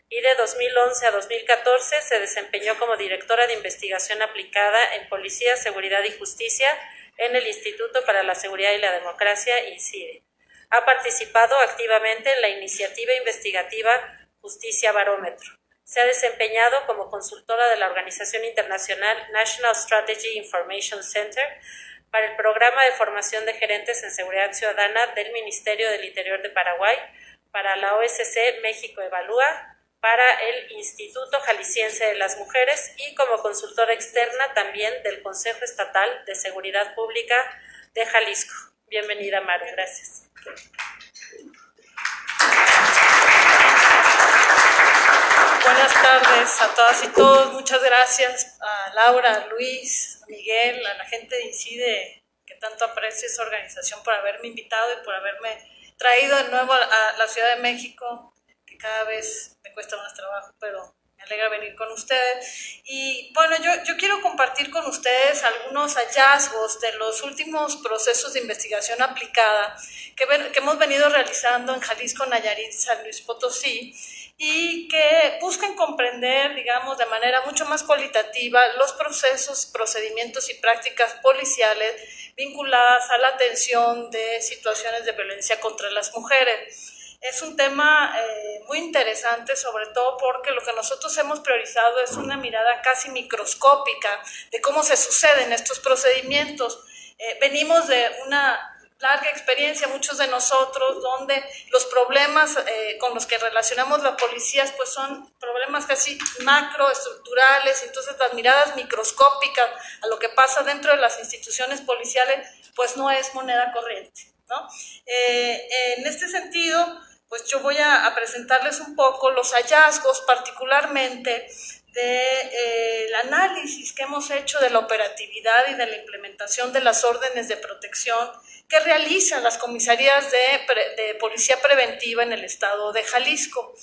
Y de 2011 a 2014 se desempeñó como directora de Investigación Aplicada en Policía, Seguridad y Justicia en el Instituto para la Seguridad y la Democracia, INSIDE. Ha participado activamente en la iniciativa investigativa Justicia Barómetro. Se ha desempeñado como consultora de la organización internacional National Strategy Information Center para el programa de formación de gerentes en seguridad ciudadana del Ministerio del Interior de Paraguay, para la OSC México Evalúa, para el Instituto Jalisciense de las Mujeres y como consultora externa también del Consejo Estatal de Seguridad Pública de Jalisco. Bienvenida, Maru. Gracias. Buenas tardes a todas y todos. Muchas gracias a Laura, a Luis, a Miguel, a la gente de INCIDE, que tanto aprecio esa organización, por haberme invitado y por haberme traído de nuevo a la Ciudad de México, que cada vez me cuesta más trabajo, pero me alegra venir con ustedes. Y bueno, yo quiero compartir con ustedes algunos hallazgos de los últimos procesos de investigación aplicada que hemos venido realizando en Jalisco, Nayarit, San Luis Potosí, y que buscan comprender, digamos, de manera mucho más cualitativa los procesos, procedimientos y prácticas policiales vinculadas a la atención de situaciones de violencia contra las mujeres. Es un tema muy interesante, sobre todo porque lo que nosotros hemos priorizado es una mirada casi microscópica de cómo se suceden estos procedimientos. Venimos de una larga experiencia, muchos de nosotros, donde los problemas con los que relacionamos las policías pues son problemas casi macroestructurales, entonces las miradas microscópicas a lo que pasa dentro de las instituciones policiales pues no es moneda corriente, ¿no? En este sentido, pues yo voy a presentarles un poco los hallazgos, particularmente del análisis que hemos hecho de la operatividad y de la implementación de las órdenes de protección que realizan las comisarías de policía preventiva en el estado de Jalisco.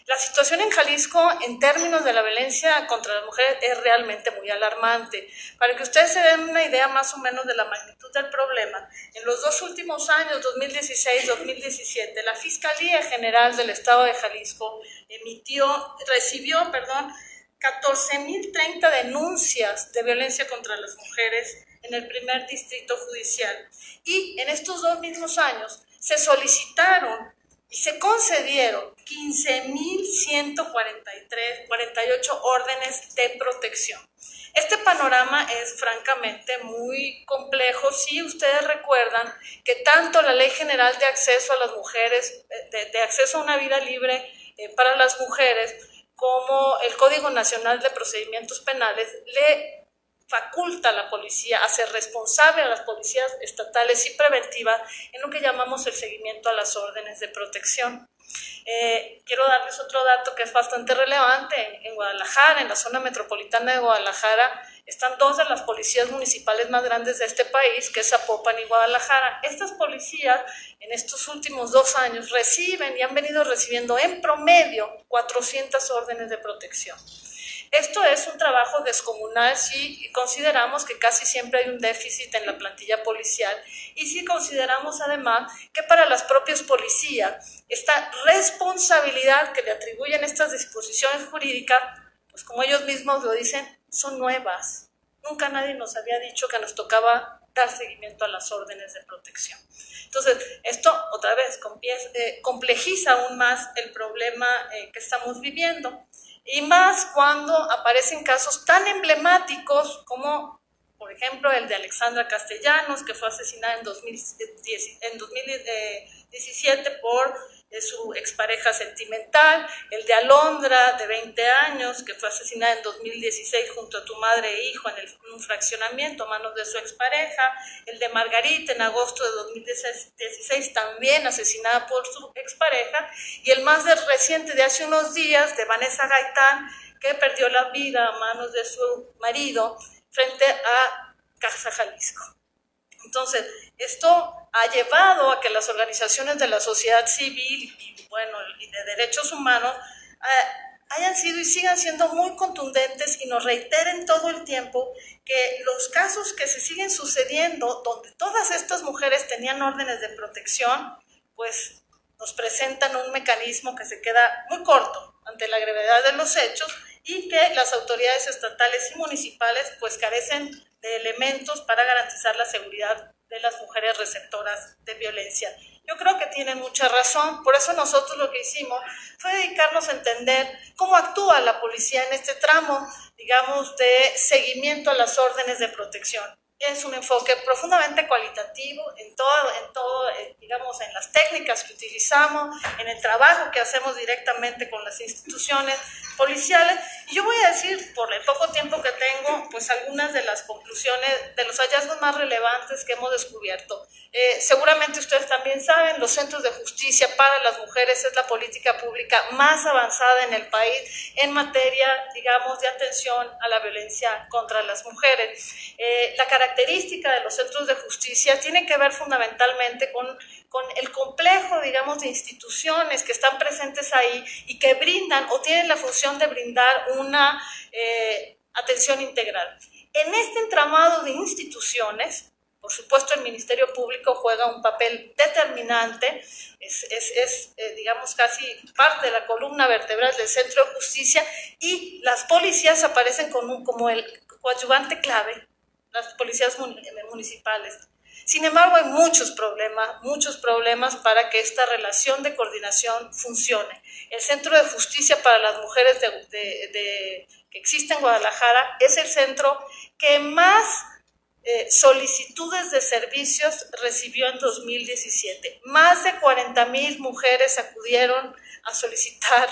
La situación en Jalisco en términos de la violencia contra las mujeres es realmente muy alarmante. Para que ustedes se den una idea más o menos de la magnitud del problema, en los dos últimos años, 2016-2017, la Fiscalía General del estado de Jalisco recibió 14.030 denuncias de violencia contra las mujeres en el primer distrito judicial. Y en estos dos mismos años se solicitaron y se concedieron 15.148 órdenes de protección. Este panorama es francamente muy complejo. Si ustedes recuerdan que tanto la Ley General de Acceso a las Mujeres, de acceso a una vida libre para las mujeres, como el Código Nacional de Procedimientos Penales le faculta a la policía a ser responsable a las policías estatales y preventivas en lo que llamamos el seguimiento a las órdenes de protección. Quiero darles otro dato que es bastante relevante. En Guadalajara, en la zona metropolitana de Guadalajara, están dos de las policías municipales más grandes de este país, que es Zapopan y Guadalajara. Estas policías en estos últimos 2 años reciben y han venido recibiendo en promedio 400 órdenes de protección. Esto es un trabajo descomunal si consideramos que casi siempre hay un déficit en la plantilla policial y si consideramos además que para las propias policías esta responsabilidad que le atribuyen estas disposiciones jurídicas, pues como ellos mismos lo dicen, son nuevas. Nunca nadie nos había dicho que nos tocaba dar seguimiento a las órdenes de protección. Entonces, esto otra vez complejiza aún más el problema que estamos viviendo, y más cuando aparecen casos tan emblemáticos como, por ejemplo, el de Alexandra Castellanos, que fue asesinada en 2017 por su expareja sentimental, el de Alondra, de 20 años, que fue asesinada en 2016 junto a tu madre e hijo en un fraccionamiento a manos de su expareja, el de Margarita en agosto de 2016, también asesinada por su expareja, y el más reciente de hace unos días, de Vanessa Gaitán, que perdió la vida a manos de su marido frente a Casa Jalisco. Entonces, esto ha llevado a que las organizaciones de la sociedad civil y de derechos humanos hayan sido y sigan siendo muy contundentes y nos reiteren todo el tiempo que los casos que se siguen sucediendo, donde todas estas mujeres tenían órdenes de protección, pues nos presentan un mecanismo que se queda muy corto ante la gravedad de los hechos, y que las autoridades estatales y municipales pues carecen de elementos para garantizar la seguridad de las mujeres receptoras de violencia. Yo creo que tienen mucha razón, por eso nosotros lo que hicimos fue dedicarnos a entender cómo actúa la policía en este tramo, digamos, de seguimiento a las órdenes de protección. Es un enfoque profundamente cualitativo en todo, digamos, en las técnicas que utilizamos, en el trabajo que hacemos directamente con las instituciones policiales. Y yo voy a decir, por el poco tiempo que tengo, pues algunas de las conclusiones, de los hallazgos más relevantes que hemos descubierto. Seguramente ustedes también saben, los centros de justicia para las mujeres es la política pública más avanzada en el país en materia, digamos, de atención a la violencia contra las mujeres. La característica de los centros de justicia tiene que ver fundamentalmente con el complejo, digamos, de instituciones que están presentes ahí y que brindan o tienen la función de brindar una atención integral. En este entramado de instituciones, por supuesto, el Ministerio Público juega un papel determinante, digamos, casi parte de la columna vertebral del Centro de Justicia, y las policías aparecen como el coadyuvante clave, las policías municipales. Sin embargo, hay muchos problemas para que esta relación de coordinación funcione. El Centro de Justicia para las Mujeres que existe en Guadalajara es el centro que más solicitudes de servicios recibió en 2017. Más de 40,000 mujeres acudieron a solicitar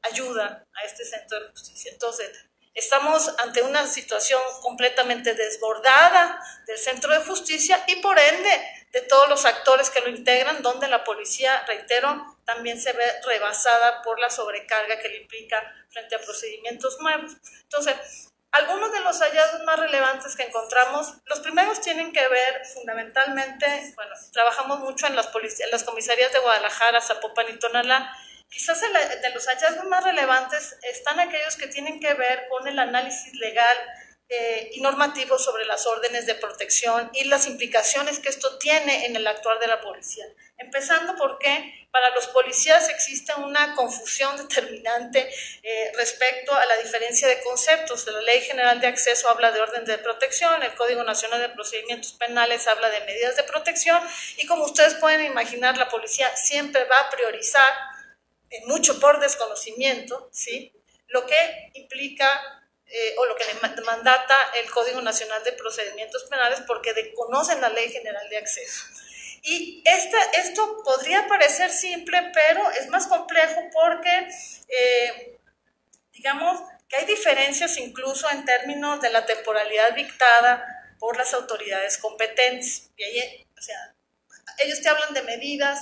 ayuda a este Centro de Justicia. Entonces, estamos ante una situación completamente desbordada del Centro de Justicia y por ende de todos los actores que lo integran, donde la policía, reitero, también se ve rebasada por la sobrecarga que le implica frente a procedimientos nuevos. Entonces, algunos de los hallazgos más relevantes que encontramos, los primeros tienen que ver fundamentalmente, trabajamos mucho en las comisarías de Guadalajara, Zapopan y Tonalá. Quizás de los hallazgos más relevantes están aquellos que tienen que ver con el análisis legal y normativo sobre las órdenes de protección y las implicaciones que esto tiene en el actuar de la policía. Empezando porque para los policías existe una confusión determinante respecto a la diferencia de conceptos. La Ley General de Acceso habla de orden de protección, el Código Nacional de Procedimientos Penales habla de medidas de protección, y como ustedes pueden imaginar, la policía siempre va a priorizar, mucho por desconocimiento, ¿sí?, lo que implica o lo que le mandata el Código Nacional de Procedimientos Penales, porque desconocen la Ley General de Acceso. Y esto podría parecer simple, pero es más complejo porque, digamos, que hay diferencias incluso en términos de la temporalidad dictada por las autoridades competentes. Y ahí, ellos te hablan de medidas,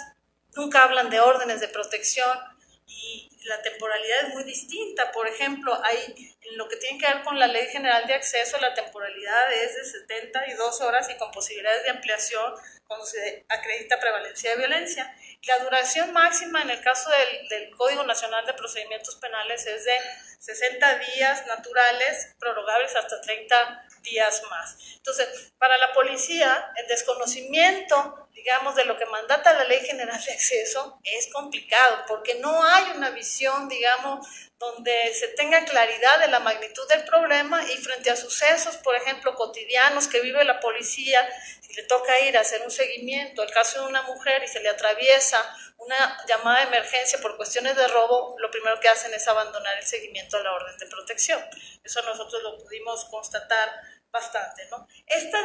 nunca hablan de órdenes de protección, y la temporalidad es muy distinta. Por ejemplo, en lo que tiene que ver con la Ley General de Acceso, la temporalidad es de 72 horas y con posibilidades de ampliación cuando se acredita prevalencia de violencia. La duración máxima en el caso del Código Nacional de Procedimientos Penales es de 60 días naturales, prorrogables hasta 30 días más. Entonces, para la policía, el desconocimiento, digamos, de lo que mandata la Ley General de Acceso es complicado, porque no hay una visión, digamos, donde se tenga claridad de la magnitud del problema y frente a sucesos, por ejemplo, cotidianos que vive la policía, si le toca ir a hacer un seguimiento, el caso de una mujer y se le atraviesa una llamada de emergencia por cuestiones de robo, lo primero que hacen es abandonar el seguimiento a la orden de protección. Eso nosotros lo pudimos constatar bastante, ¿no? Esta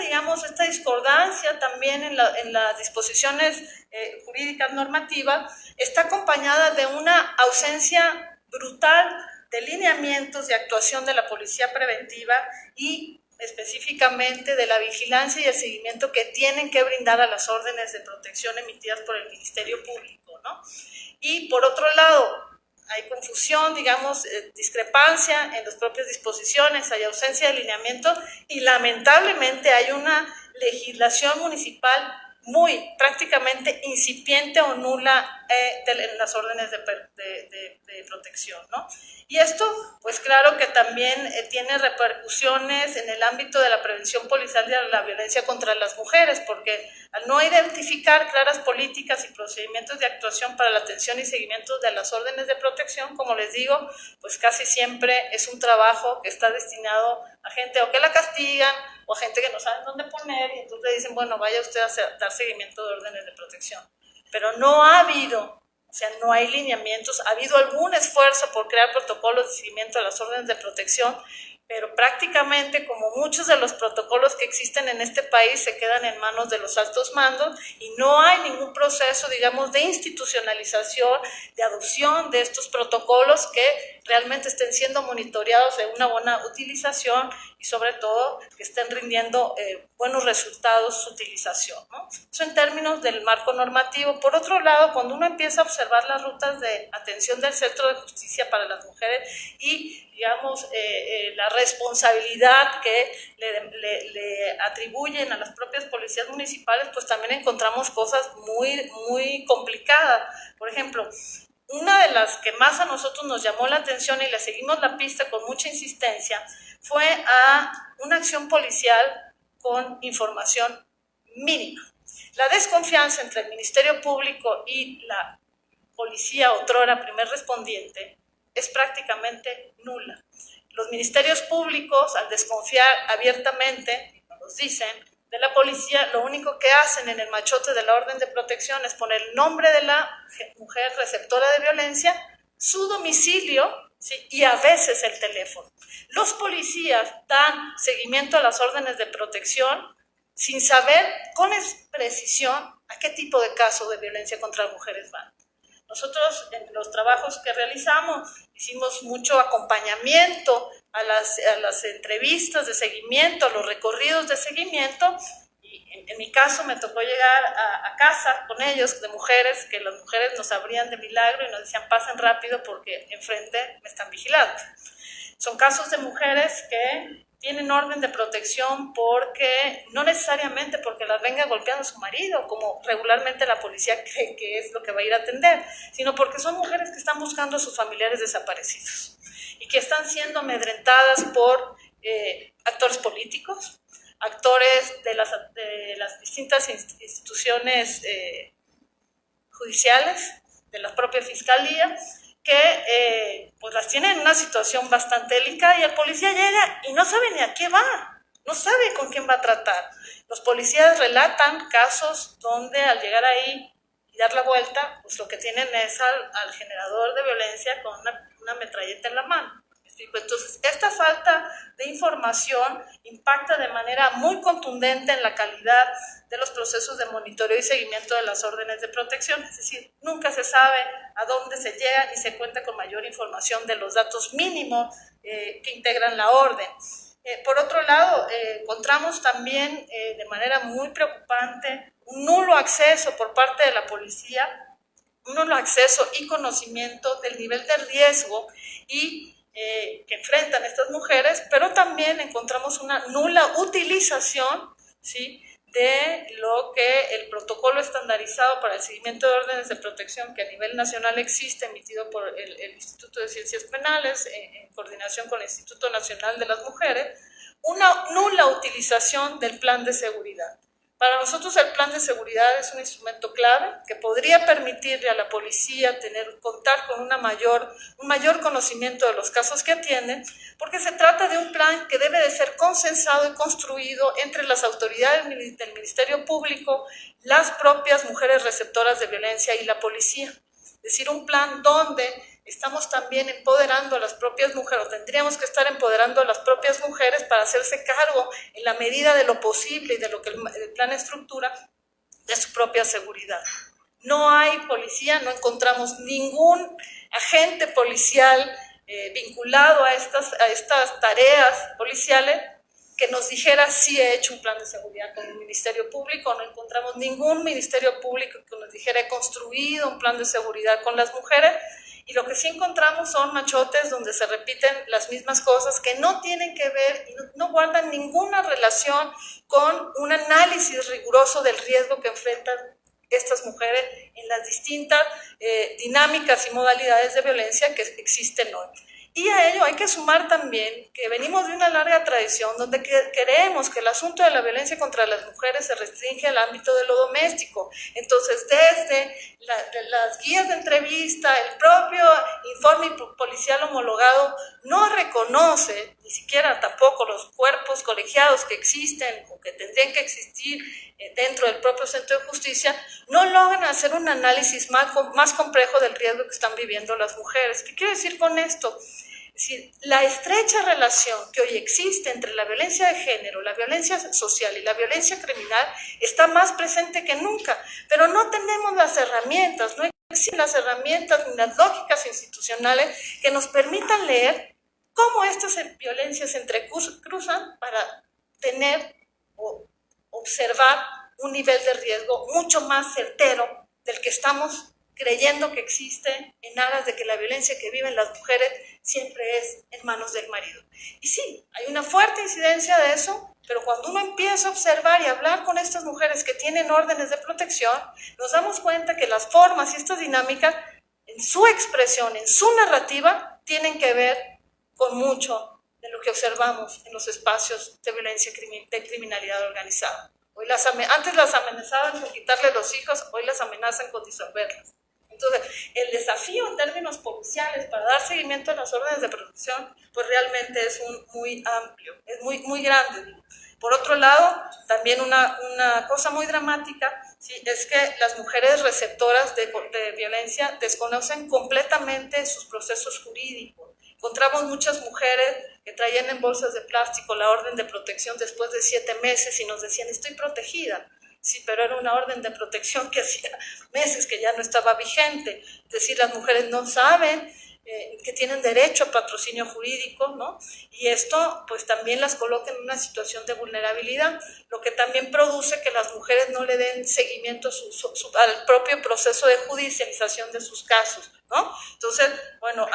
discordancia también en las disposiciones jurídicas normativas está acompañada de una ausencia brutal de lineamientos de actuación de la policía preventiva y específicamente de la vigilancia y el seguimiento que tienen que brindar a las órdenes de protección emitidas por el Ministerio Público, ¿no? Y por otro lado, hay confusión, discrepancia en las propias disposiciones, hay ausencia de lineamiento y lamentablemente hay una legislación municipal prácticamente incipiente o nula en las órdenes de protección, ¿no? Y esto, pues claro que también tiene repercusiones en el ámbito de la prevención policial de la violencia contra las mujeres, porque al no identificar claras políticas y procedimientos de actuación para la atención y seguimiento de las órdenes de protección, como les digo, pues casi siempre es un trabajo que está destinado a gente o que la castigan o a gente que no saben dónde poner y entonces le dicen, bueno, vaya usted a dar seguimiento de órdenes de protección. Pero no ha habido, no hay lineamientos, ha habido algún esfuerzo por crear protocolos de seguimiento de las órdenes de protección, pero prácticamente como muchos de los protocolos que existen en este país se quedan en manos de los altos mandos y no hay ningún proceso, de institucionalización, de adopción de estos protocolos que realmente estén siendo monitoreados de una buena utilización y sobre todo que estén rindiendo buenos resultados su utilización, ¿no? Eso en términos del marco normativo. Por otro lado, cuando uno empieza a observar las rutas de atención del Centro de Justicia para las Mujeres y la responsabilidad que le atribuyen a las propias policías municipales, pues también encontramos cosas muy complicadas. Por ejemplo, una de las que más a nosotros nos llamó la atención y le seguimos la pista con mucha insistencia fue a una acción policial con información mínima. La desconfianza entre el Ministerio Público y la policía, otrora primer respondiente, es prácticamente nula. Los ministerios públicos, al desconfiar abiertamente, y nos dicen, de la policía, lo único que hacen en el machote de la orden de protección es poner el nombre de la mujer receptora de violencia, su domicilio, ¿sí? Y a veces el teléfono. Los policías dan seguimiento a las órdenes de protección sin saber con precisión a qué tipo de caso de violencia contra las mujeres van. Nosotros en los trabajos que realizamos hicimos mucho acompañamiento a las entrevistas de seguimiento, a los recorridos de seguimiento y en mi caso me tocó llegar a casa con ellos de mujeres, que las mujeres nos abrían de milagro y nos decían pasen rápido porque enfrente me están vigilando. Son casos de mujeres que tienen orden de protección porque, no necesariamente porque las venga golpeando su marido, como regularmente la policía cree que es lo que va a ir a atender, sino porque son mujeres que están buscando a sus familiares desaparecidos y que están siendo amedrentadas por actores políticos, actores de las distintas instituciones judiciales, de la propia fiscalía, que pues las tienen en una situación bastante delicada y el policía llega y no sabe ni a qué va, no sabe con quién va a tratar. Los policías relatan casos donde al llegar ahí y dar la vuelta, pues lo que tienen es al generador de violencia con una metralleta en la mano. Entonces, esta falta de información impacta de manera muy contundente en la calidad de los procesos de monitoreo y seguimiento de las órdenes de protección. Es decir, nunca se sabe a dónde se llega ni se cuenta con mayor información de los datos mínimos que integran la orden. Por otro lado, encontramos también de manera muy preocupante un nulo acceso por parte de la policía, un nulo acceso y conocimiento del nivel de riesgo y que enfrentan estas mujeres, pero también encontramos una nula utilización, ¿sí?, de lo que el protocolo estandarizado para el seguimiento de órdenes de protección que a nivel nacional existe, emitido por el Instituto de Ciencias Penales en coordinación con el Instituto Nacional de las Mujeres, una nula utilización del plan de seguridad. Para nosotros el plan de seguridad es un instrumento clave que podría permitirle a la policía contar con un mayor conocimiento de los casos que atienden, porque se trata de un plan que debe de ser consensado y construido entre las autoridades del Ministerio Público, las propias mujeres receptoras de violencia y la policía. Es decir, un plan donde estamos también empoderando a las propias mujeres, o tendríamos que estar empoderando a las propias mujeres para hacerse cargo, en la medida de lo posible y de lo que el plan estructura, de su propia seguridad. No hay policía, no encontramos ningún agente policial vinculado a estas tareas policiales que nos dijera si he hecho un plan de seguridad con el Ministerio Público. No encontramos ningún Ministerio Público que nos dijera he construido un plan de seguridad con las mujeres, y lo que sí encontramos son machotes donde se repiten las mismas cosas que no tienen que ver y no guardan ninguna relación con un análisis riguroso del riesgo que enfrentan estas mujeres en las distintas dinámicas y modalidades de violencia que existen hoy. Y a ello hay que sumar también que venimos de una larga tradición donde creemos que el asunto de la violencia contra las mujeres se restringe al ámbito de lo doméstico. Entonces, desde las guías de entrevista, el propio informe policial homologado no reconoce, ni siquiera tampoco los cuerpos colegiados que existen o que tendrían que existir dentro del propio centro de justicia, no logran hacer un análisis más complejo del riesgo que están viviendo las mujeres. ¿Qué quiero decir con esto? Es decir, la estrecha relación que hoy existe entre la violencia de género, la violencia social y la violencia criminal está más presente que nunca, pero no tenemos las herramientas, no existen las herramientas ni las lógicas institucionales que nos permitan leer cómo estas violencias se entrecruzan para tener o observar un nivel de riesgo mucho más certero del que estamos creyendo que existe en aras de que la violencia que viven las mujeres siempre es en manos del marido. Y sí, hay una fuerte incidencia de eso, pero cuando uno empieza a observar y hablar con estas mujeres que tienen órdenes de protección, nos damos cuenta que las formas y estas dinámicas, en su expresión, en su narrativa, tienen que ver con mucho de lo que observamos en los espacios de violencia de criminalidad organizada. Antes las amenazaban con quitarle los hijos, hoy las amenazan con disolverlas. Entonces, el desafío en términos policiales para dar seguimiento a las órdenes de protección, pues realmente es muy amplio, es muy grande. Por otro lado, también una cosa muy dramática, ¿sí?, es que las mujeres receptoras de violencia desconocen completamente sus procesos jurídicos. Encontramos muchas mujeres que traían en bolsas de plástico la orden de protección después de 7 meses y nos decían, estoy protegida. Sí, pero era una orden de protección que hacía meses que ya no estaba vigente. Es decir, las mujeres no saben que tienen derecho a patrocinio jurídico, ¿no? Y esto pues también las coloca en una situación de vulnerabilidad, lo que también produce que las mujeres no le den seguimiento al propio proceso de judicialización de sus casos, ¿no? Entonces, bueno,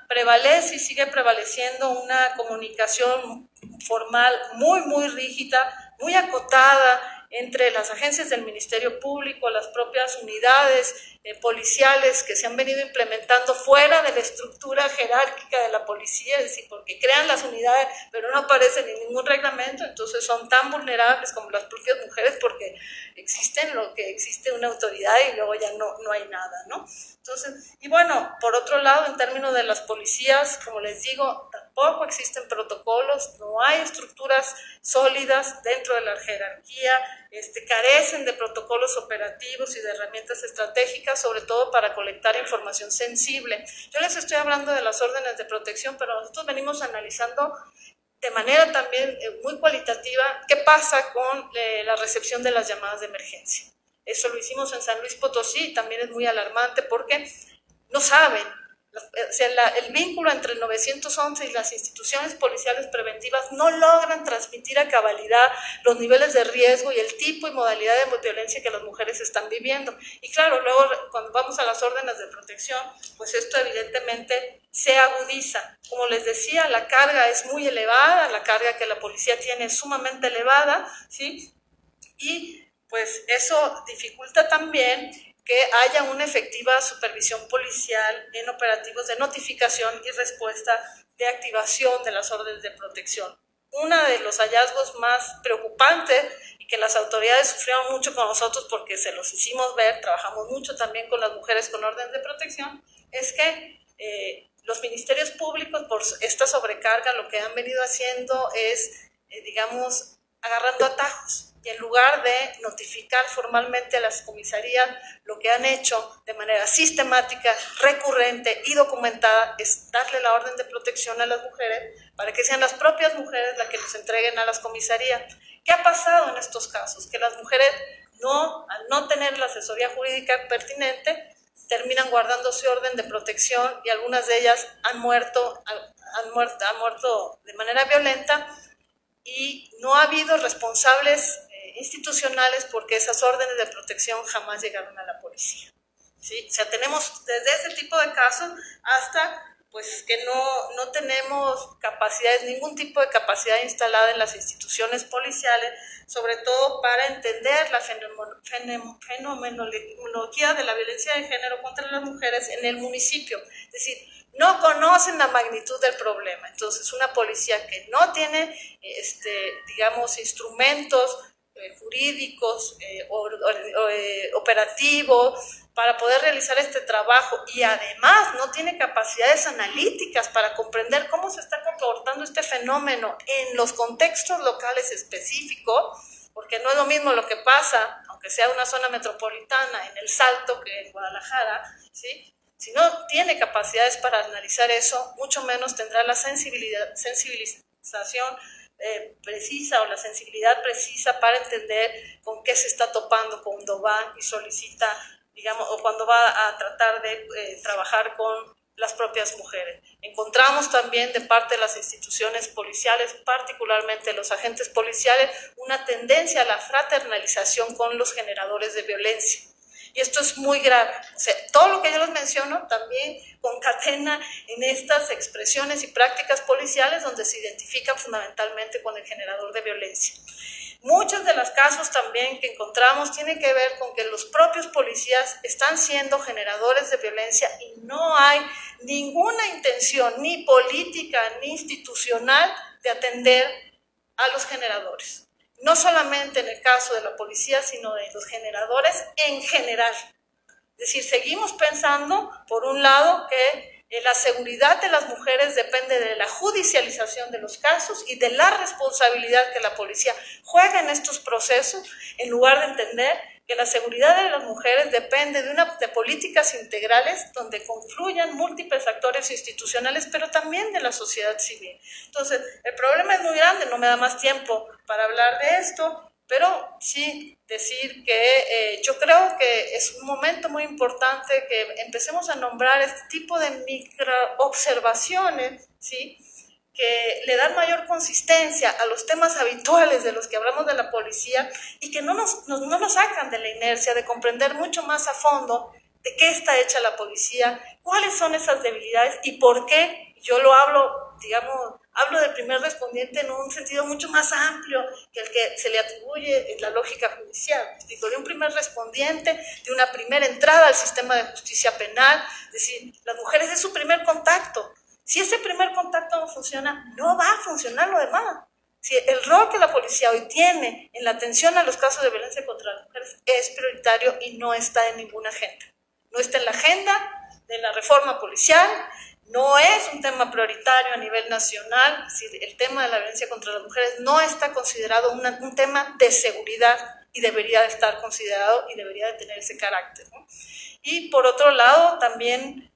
prevalece y sigue prevaleciendo una comunicación formal muy rígida, muy acotada, entre las agencias del Ministerio Público, las propias unidades policiales que se han venido implementando fuera de la estructura jerárquica de la policía, es decir, porque crean las unidades pero no aparecen en ningún reglamento, entonces son tan vulnerables como las propias mujeres porque existe una autoridad y luego ya no hay nada, ¿no? Entonces, y bueno, por otro lado, en términos de las policías, como les digo, tampoco existen protocolos, no hay estructuras sólidas dentro de la jerarquía, carecen de protocolos operativos y de herramientas estratégicas, sobre todo para colectar información sensible. Yo les estoy hablando de las órdenes de protección, pero nosotros venimos analizando de manera también muy cualitativa qué pasa con la recepción de las llamadas de emergencia. Eso lo hicimos en San Luis Potosí y también es muy alarmante porque no saben. O sea, el vínculo entre el 911 y las instituciones policiales preventivas no logran transmitir a cabalidad los niveles de riesgo y el tipo y modalidad de violencia que las mujeres están viviendo. Y claro, luego cuando vamos a las órdenes de protección, pues esto evidentemente se agudiza. Como les decía, la carga es muy elevada, la carga que la policía tiene es sumamente elevada, ¿sí? Y pues eso dificulta también que haya una efectiva supervisión policial en operativos de notificación y respuesta de activación de las órdenes de protección. uno de los hallazgos más preocupantes y que las autoridades sufrieron mucho con nosotros porque se los hicimos ver, trabajamos mucho también con las mujeres con orden de protección, es que los ministerios públicos, por esta sobrecarga, lo que han venido haciendo es, digamos, agarrando atajos. Y en lugar de notificar formalmente a las comisarías, lo que han hecho de manera sistemática, recurrente y documentada es darle la orden de protección a las mujeres para que sean las propias mujeres las que los entreguen a las comisarías. ¿Qué ha pasado en estos casos? Que las mujeres, al no tener la asesoría jurídica pertinente, terminan guardándose orden de protección y algunas de ellas han muerto de manera violenta y no ha habido responsables institucionales porque esas órdenes de protección jamás llegaron a la policía. ¿Sí? O sea, tenemos desde ese tipo de casos hasta pues que no tenemos capacidades, ningún tipo de capacidad instalada en las instituciones policiales, sobre todo para entender la fenomenología de la violencia de género contra las mujeres en el municipio. Es decir, no conocen la magnitud del problema. Entonces, una policía que no tiene, digamos, instrumentos jurídicos, operativos, para poder realizar este trabajo y además no tiene capacidades analíticas para comprender cómo se está comportando este fenómeno en los contextos locales específicos, porque no es lo mismo lo que pasa, aunque sea una zona metropolitana, en El Salto que en Guadalajara, ¿sí? Si no tiene capacidades para analizar eso, mucho menos tendrá la sensibilización precisa o la sensibilidad precisa para entender con qué se está topando cuando va y solicita, digamos, o cuando va a tratar de trabajar con las propias mujeres. Encontramos también de parte de las instituciones policiales, particularmente los agentes policiales, una tendencia a la fraternalización con los generadores de violencia. Y esto es muy grave. O sea, todo lo que yo les menciono también concatena en estas expresiones y prácticas policiales donde se identifican fundamentalmente con el generador de violencia. Muchos de los casos también que encontramos tienen que ver con que los propios policías están siendo generadores de violencia y no hay ninguna intención ni política ni institucional de atender a los generadores. No solamente en el caso de la policía, sino de los generadores en general. Es decir, seguimos pensando, por un lado, que la seguridad de las mujeres depende de la judicialización de los casos y de la responsabilidad que la policía juega en estos procesos, en lugar de entender que la seguridad de las mujeres depende de políticas integrales donde confluyan múltiples actores institucionales, pero también de la sociedad civil. Entonces, el problema es muy grande, no me da más tiempo para hablar de esto, pero sí decir que yo creo que es un momento muy importante que empecemos a nombrar este tipo de microobservaciones, ¿sí?, que le dan mayor consistencia a los temas habituales de los que hablamos de la policía y que no nos sacan de la inercia de comprender mucho más a fondo de qué está hecha la policía, cuáles son esas debilidades y por qué. Yo lo hablo, digamos, hablo del primer respondiente en un sentido mucho más amplio que el que se le atribuye en la lógica judicial. Digo, de un primer respondiente, de una primera entrada al sistema de justicia penal, es decir, las mujeres es su primer contacto. Si ese primer contacto no funciona, no va a funcionar lo demás. Si el rol que la policía hoy tiene en la atención a los casos de violencia contra las mujeres es prioritario y no está en ninguna agenda. No está en la agenda de la reforma policial, no es un tema prioritario a nivel nacional. Es decir, el tema de la violencia contra las mujeres no está considerado un tema de seguridad y debería de estar considerado y debería de tener ese carácter, ¿no? Y por otro lado, también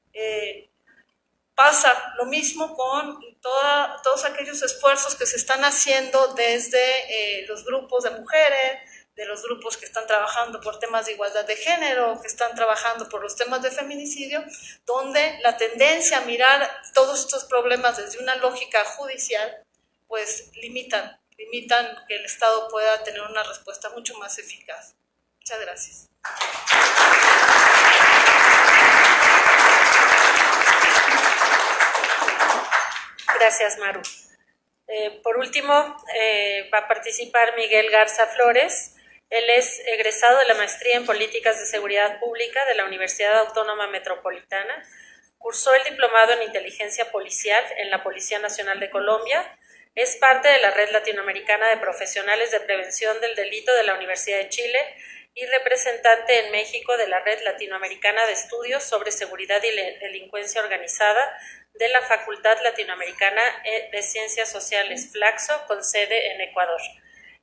pasa lo mismo con todos aquellos esfuerzos que se están haciendo desde los grupos de mujeres, de los grupos que están trabajando por temas de igualdad de género, que están trabajando por los temas de feminicidio, donde la tendencia a mirar todos estos problemas desde una lógica judicial, pues limitan que el Estado pueda tener una respuesta mucho más eficaz. Muchas gracias. Gracias, Maru. Por último, va a participar Miguel Garza Flores. Él es egresado de la Maestría en Políticas de Seguridad Pública de la Universidad Autónoma Metropolitana. Cursó el diplomado en Inteligencia Policial en la Policía Nacional de Colombia Es parte de la Red Latinoamericana de Profesionales de Prevención del Delito de la Universidad de Chile y representante en México de la Red Latinoamericana de Estudios sobre Seguridad y Delincuencia Organizada de la Facultad Latinoamericana de Ciencias Sociales Flaxo, con sede en Ecuador.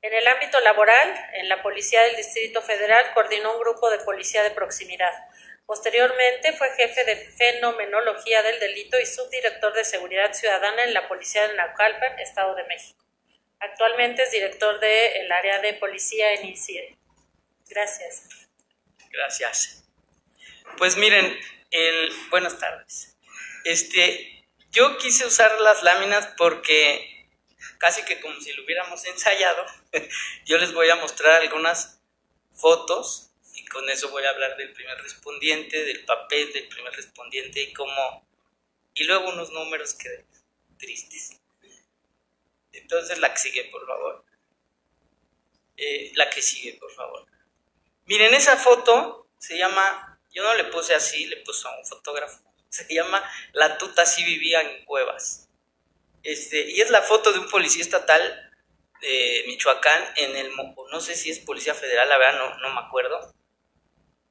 En el ámbito laboral, en la Policía del Distrito Federal coordinó un grupo de policía de proximidad. Posteriormente fue jefe de Fenomenología del Delito y subdirector de Seguridad Ciudadana en la Policía de Naucalpan, Estado de México. Actualmente es director del área de policía en INCIDE. Gracias. Gracias. Pues miren, buenas tardes. Yo quise usar las láminas porque casi que como si lo hubiéramos ensayado, yo les voy a mostrar algunas fotos y con eso voy a hablar del primer respondiente, del papel del primer respondiente y luego unos números que tristes. Entonces la que sigue, por favor. La que sigue, por favor. Miren, esa foto se llama, yo no le puse así, le puse a un fotógrafo, se llama La Tuta sí vivía en cuevas. Y es la foto de un policía estatal de Michoacán, no sé si es policía federal, la verdad no me acuerdo,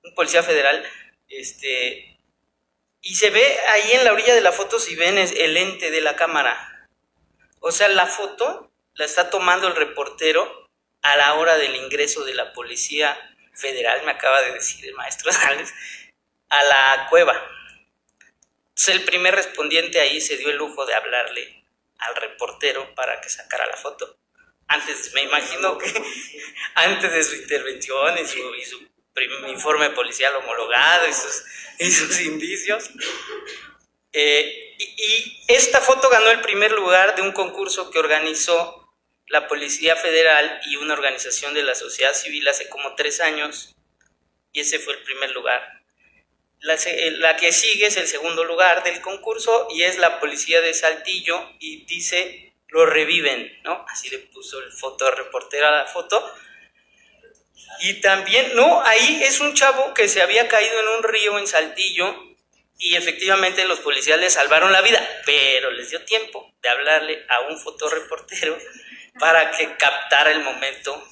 un policía federal, y se ve ahí en la orilla de la foto, si ven, es el lente de la cámara. O sea, la foto la está tomando el reportero a la hora del ingreso de la policía federal, me acaba de decir el maestro Sales, a la cueva. Entonces el primer respondiente ahí se dio el lujo de hablarle al reportero para que sacara la foto. Antes, me imagino que antes de su intervención y su informe policial homologado y sus indicios. Y esta foto ganó el primer lugar de un concurso que organizó la Policía Federal y una organización de la sociedad civil hace como 3 años, y ese fue el primer lugar. La que sigue es el segundo lugar del concurso y es la Policía de Saltillo y dice, lo reviven, ¿no? Así le puso el fotoreportero a la foto. Y también, ahí es un chavo que se había caído en un río en Saltillo y efectivamente los policías le salvaron la vida, pero les dio tiempo de hablarle a un fotoreportero para que captara el momento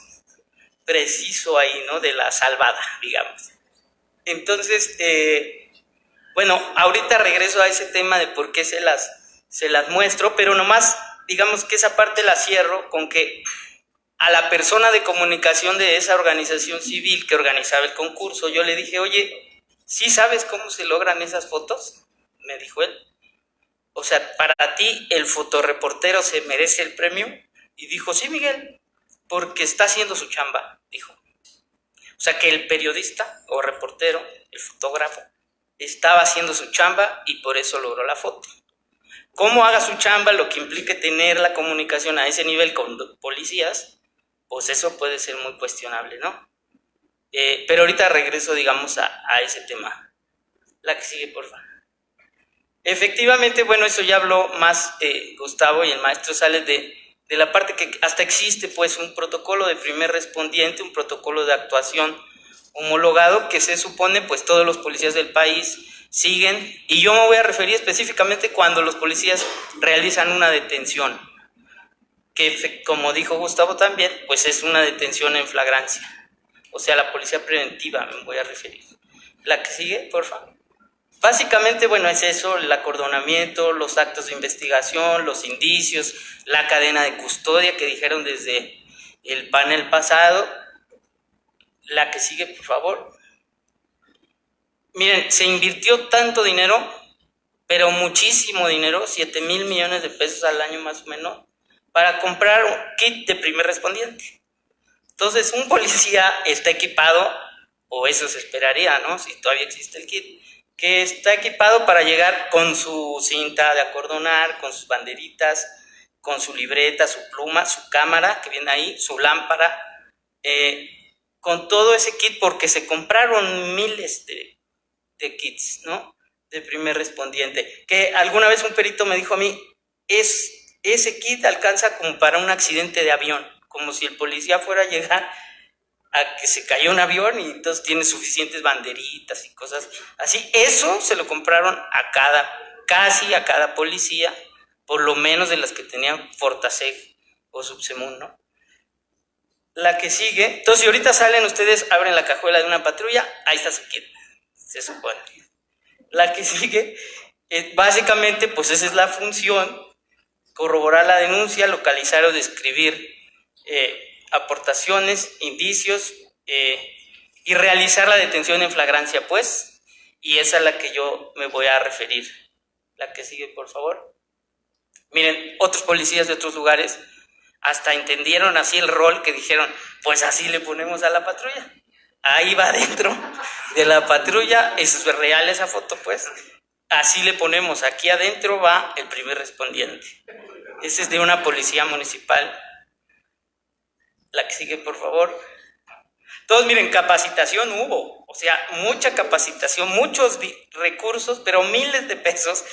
preciso ahí, ¿no? De la salvada, digamos. Entonces, bueno, ahorita regreso a ese tema de por qué se las muestro, pero nomás, digamos que esa parte la cierro con que a la persona de comunicación de esa organización civil que organizaba el concurso, yo le dije, oye, ¿sí sabes cómo se logran esas fotos? Me dijo él. O sea, ¿para ti el fotoreportero se merece el premio? Y dijo, sí, Miguel, porque está haciendo su chamba, dijo. O sea, que el periodista o reportero, el fotógrafo, estaba haciendo su chamba y por eso logró la foto. ¿Cómo haga su chamba, lo que implique tener la comunicación a ese nivel con policías? Pues eso puede ser muy cuestionable, ¿no? Pero ahorita regreso, digamos, a ese tema. La que sigue, por favor. Efectivamente, bueno, eso ya habló más Gustavo y el maestro Sales de la parte que hasta existe, pues, un protocolo de primer respondiente, un protocolo de actuación homologado que se supone, pues, todos los policías del país siguen. Y yo me voy a referir específicamente cuando los policías realizan una detención, que como dijo Gustavo también, pues es una detención en flagrancia, o sea, la policía preventiva me voy a referir. La que sigue, por favor. Básicamente, bueno, es eso, el acordonamiento, los actos de investigación, los indicios, la cadena de custodia que dijeron desde el panel pasado. La que sigue, por favor. Miren, se invirtió tanto dinero, pero muchísimo dinero, 7,000 millones de pesos al año más o menos, para comprar un kit de primer respondiente. Entonces, un policía está equipado, o eso se esperaría, ¿no? Si todavía existe el kit, que está equipado para llegar con su cinta de acordonar, con sus banderitas, con su libreta, su pluma, su cámara que viene ahí, su lámpara, con todo ese kit, porque se compraron miles de kits, ¿no? De primer respondiente. Que alguna vez un perito me dijo a mí, ese kit alcanza como para un accidente de avión, como si el policía fuera a llegar a que se cayó un avión y entonces tiene suficientes banderitas y cosas así. Eso se lo compraron casi a cada policía, por lo menos de las que tenían Fortaseg o Subsemun, ¿no? La que sigue, entonces si ahorita salen ustedes, abren la cajuela de una patrulla, ahí está su kit, se supone. La que sigue, básicamente, pues esa es la función, corroborar la denuncia, localizar o describir aportaciones, indicios y realizar la detención en flagrancia, pues, y esa es la que yo me voy a referir. La que sigue, por favor. Miren, otros policías de otros lugares hasta entendieron así el rol, que dijeron, pues así le ponemos a la patrulla. Ahí va dentro de la patrulla, es real esa foto, pues. Así le ponemos, aquí adentro va el primer respondiente. Ese es de una policía municipal. La que sigue, por favor. Todos miren, capacitación hubo, o sea, mucha capacitación, muchos recursos, pero miles de pesos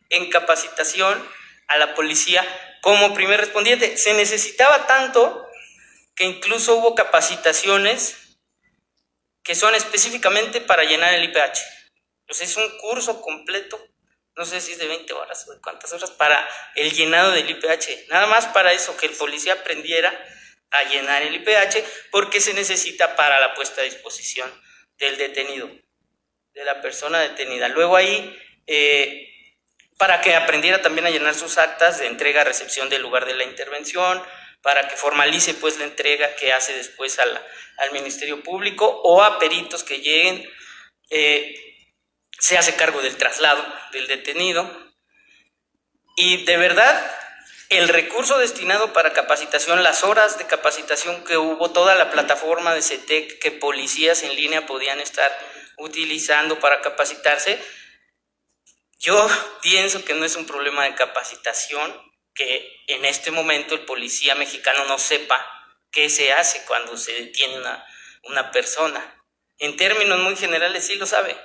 en capacitación a la policía como primer respondiente. Se necesitaba tanto que incluso hubo capacitaciones que son específicamente para llenar el IPH. Entonces es un curso completo, no sé si es de 20 horas o de cuántas horas, para el llenado del IPH. Nada más para eso, que el policía aprendiera a llenar el IPH, porque se necesita para la puesta a disposición del detenido, de la persona detenida. Luego ahí, para que aprendiera también a llenar sus actas de entrega-recepción del lugar de la intervención, para que formalice pues la entrega que hace después al Ministerio Público o a peritos que lleguen, se hace cargo del traslado del detenido. Y de verdad, el recurso destinado para capacitación, las horas de capacitación que hubo, toda la plataforma de CETEC que policías en línea podían estar utilizando para capacitarse, yo pienso que no es un problema de capacitación que en este momento el policía mexicano no sepa qué se hace cuando se detiene una persona. En términos muy generales sí lo sabe.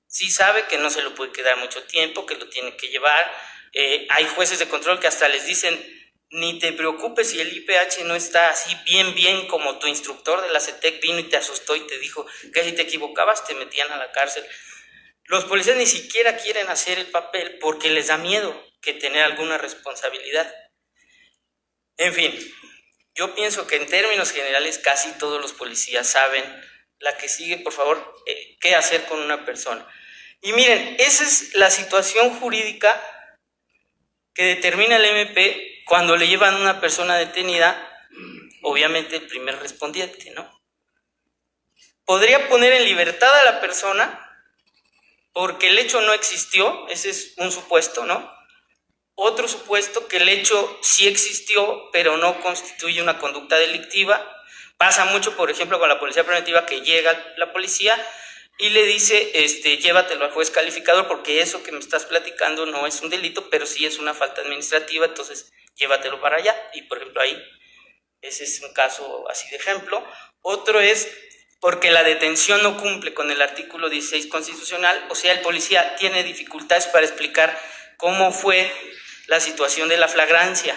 Sí sabe que no se lo puede quedar mucho tiempo, que lo tiene que llevar. Hay jueces de control que hasta les dicen, ni te preocupes si el IPH no está así bien como tu instructor de la CETEC vino y te asustó y te dijo que si te equivocabas te metían a la cárcel. Los policías ni siquiera quieren hacer el papel porque les da miedo que tener alguna responsabilidad. En fin, yo pienso que en términos generales casi todos los policías saben. La que sigue, por favor, qué hacer con una persona. Y miren, esa es la situación jurídica que determina el MP cuando le llevan a una persona detenida, obviamente el primer respondiente, ¿no? Podría poner en libertad a la persona porque el hecho no existió, ese es un supuesto, ¿no? Otro supuesto, que el hecho sí existió, pero no constituye una conducta delictiva. Pasa mucho, por ejemplo, con la policía preventiva, que llega la policía y le dice, llévatelo al juez calificador porque eso que me estás platicando no es un delito, pero sí es una falta administrativa, entonces llévatelo para allá. Y, por ejemplo, ahí, ese es un caso así de ejemplo. Otro es porque la detención no cumple con el artículo 16 constitucional, o sea, el policía tiene dificultades para explicar cómo fue la situación de la flagrancia.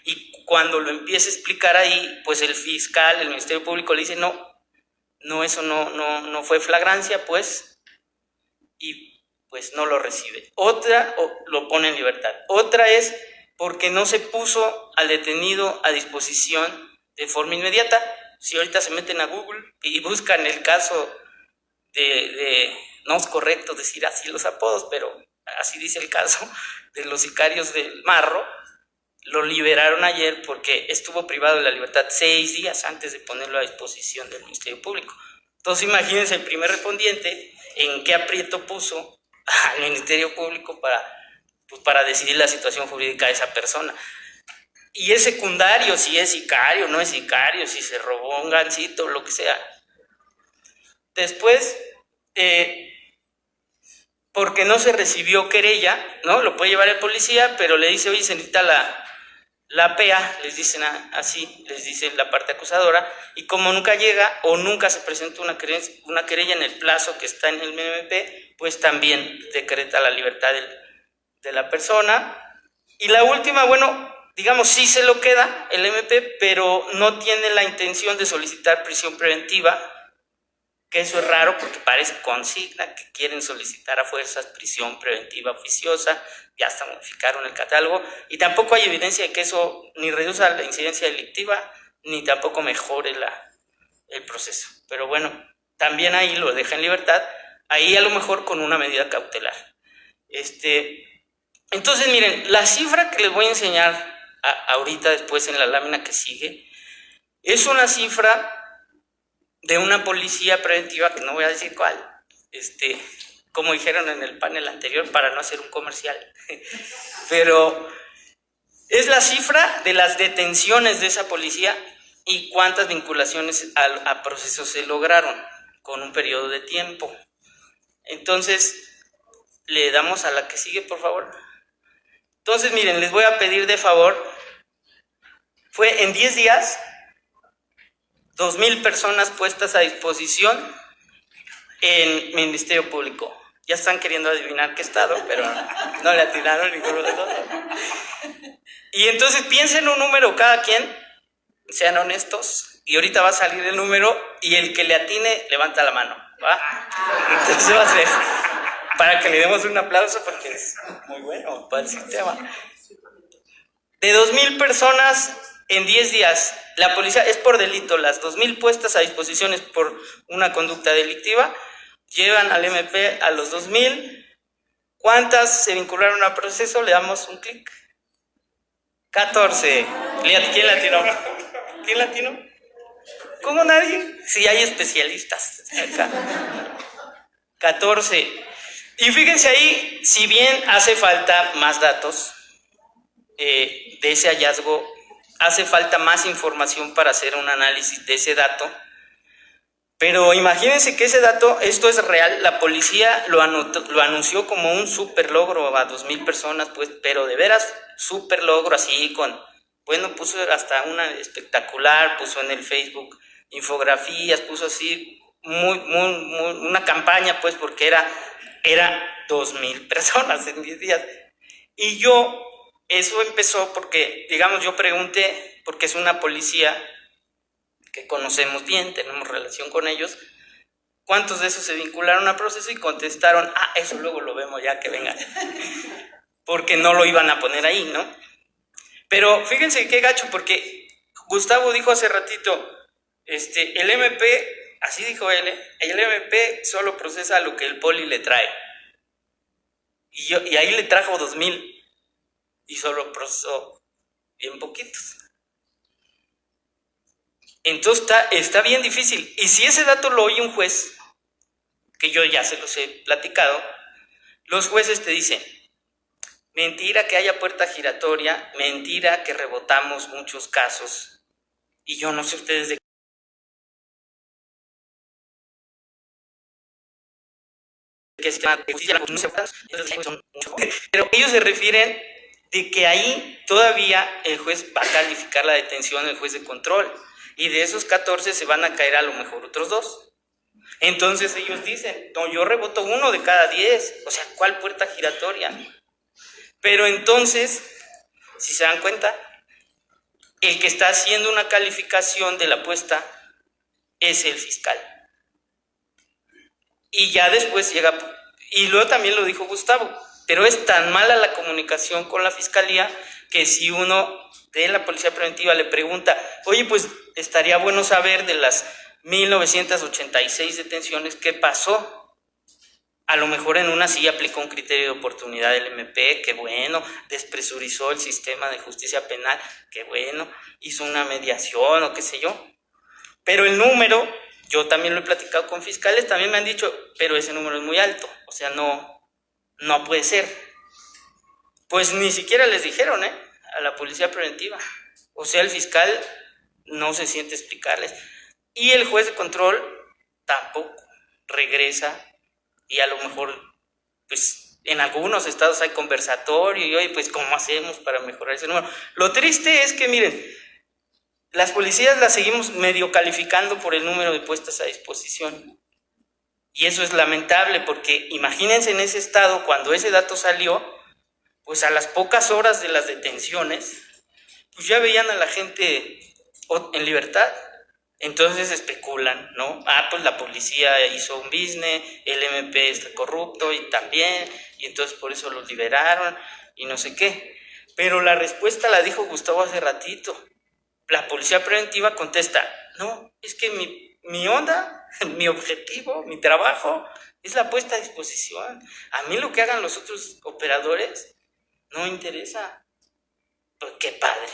Y cuando lo empieza a explicar ahí, pues el fiscal, el Ministerio Público le dice, no, eso no fue flagrancia, pues, y pues no lo recibe. Otra, lo pone en libertad. Otra es porque no se puso al detenido a disposición de forma inmediata. Si ahorita se meten a Google y buscan el caso no es correcto decir así los apodos, pero así dice el caso de los sicarios del Marro, lo liberaron ayer porque estuvo privado de la libertad 6 días antes de ponerlo a disposición del Ministerio Público. Entonces imagínense el primer respondiente en qué aprieto puso al Ministerio Público para decidir la situación jurídica de esa persona. Y es secundario si es sicario, no es sicario, si se robó un gansito, lo que sea. Después, porque no se recibió querella, ¿no? Lo puede llevar el policía, pero le dice, oye, se necesita la PEA, les dicen así, les dice la parte acusadora, y como nunca llega o nunca se presenta una querella en el plazo que está en el MP, pues también decreta la libertad de la persona. Y la última, bueno, digamos, sí se lo queda el MP, pero no tiene la intención de solicitar prisión preventiva, que eso es raro porque parece consigna que quieren solicitar a fuerzas prisión preventiva oficiosa, ya hasta modificaron el catálogo, y tampoco hay evidencia de que eso ni reduzca la incidencia delictiva, ni tampoco mejore el proceso. Pero bueno, también ahí lo deja en libertad, ahí a lo mejor con una medida cautelar. Entonces, miren, la cifra que les voy a enseñar ahorita, después en la lámina que sigue, es una cifra de una policía preventiva, que no voy a decir cuál, como dijeron en el panel anterior, para no hacer un comercial, pero es la cifra de las detenciones de esa policía y cuántas vinculaciones a procesos se lograron con un periodo de tiempo. Entonces, le damos a la que sigue, por favor. Entonces, miren, les voy a pedir de favor, fue en 10 días, 2,000 personas puestas a disposición en el Ministerio Público. Ya están queriendo adivinar qué estado, pero no le atinaron ninguno de los dos. Y entonces piensen un número cada quien, sean honestos, y ahorita va a salir el número y el que le atine levanta la mano, ¿va? Entonces va a ser, para que le demos un aplauso porque es muy bueno para el sistema. De 2,000 personas en 10 días, la policía, es por delito, las 2,000 puestas a disposición es por una conducta delictiva, llevan al MP a los 2,000. ¿Cuántas se vincularon al proceso? Le damos un clic. 14. ¿Quién latinó? ¿Quién latinó? ¿Cómo nadie? Sí, hay especialistas acá. 14. Y fíjense ahí, si bien hace falta más datos de ese hallazgo, hace falta más información para hacer un análisis de ese dato, pero imagínense que ese dato, esto es real, la policía lo anunció como un super logro a 2,000 personas, pues, pero de veras, super logro, así bueno, puso hasta una espectacular, puso en el Facebook infografías, puso así una campaña, pues, porque era 2,000 personas en 10 días. Y eso empezó porque, digamos, yo pregunté, porque es una policía que conocemos bien, tenemos relación con ellos, ¿cuántos de esos se vincularon al proceso? Y contestaron, eso luego lo vemos ya que vengan, porque no lo iban a poner ahí, ¿no? Pero fíjense qué gacho, porque Gustavo dijo hace ratito, el MP, así dijo él, el MP solo procesa lo que el poli le trae. Y ahí le trajo 2,000 y solo procesó bien poquitos. Entonces está bien difícil. Y si ese dato lo oye un juez, que yo ya se los he platicado, los jueces te dicen, mentira que haya puerta giratoria, mentira que rebotamos muchos casos. Y yo no sé ustedes de qué sistema de justicia, pero ellos se refieren de que ahí todavía el juez va a calificar la detención, el juez de control, y de esos 14 se van a caer a lo mejor otros 2. Entonces ellos dicen, no, yo reboto 1 de cada 10, o sea, ¿cuál puerta giratoria? Pero entonces, si se dan cuenta, el que está haciendo una calificación de la apuesta es el fiscal. Y ya después llega, y luego también lo dijo Gustavo, pero es tan mala la comunicación con la fiscalía que si uno de la policía preventiva le pregunta, oye, pues estaría bueno saber de las 1,986 detenciones, ¿qué pasó? A lo mejor en una sí aplicó un criterio de oportunidad del MP, qué bueno, despresurizó el sistema de justicia penal, qué bueno, hizo una mediación o qué sé yo. Pero el número, yo también lo he platicado con fiscales, también me han dicho, pero ese número es muy alto, o sea, no puede ser. Pues ni siquiera les dijeron, a la policía preventiva. O sea, el fiscal no se siente explicarles. Y el juez de control tampoco regresa. Y a lo mejor, pues, en algunos estados hay conversatorio y oye, pues, ¿cómo hacemos para mejorar ese número? Lo triste es que, miren, las policías las seguimos medio calificando por el número de puestas a disposición. Y eso es lamentable porque imagínense en ese estado, cuando ese dato salió, pues a las pocas horas de las detenciones, pues ya veían a la gente en libertad. Entonces especulan, ¿no? Pues la policía hizo un business, el MP está corrupto y también, y entonces por eso los liberaron y no sé qué. Pero la respuesta la dijo Gustavo hace ratito. La policía preventiva contesta, no, es que mi onda, mi objetivo, mi trabajo es la puesta a disposición. A mí lo que hagan los otros operadores no me interesa. Pues qué padre.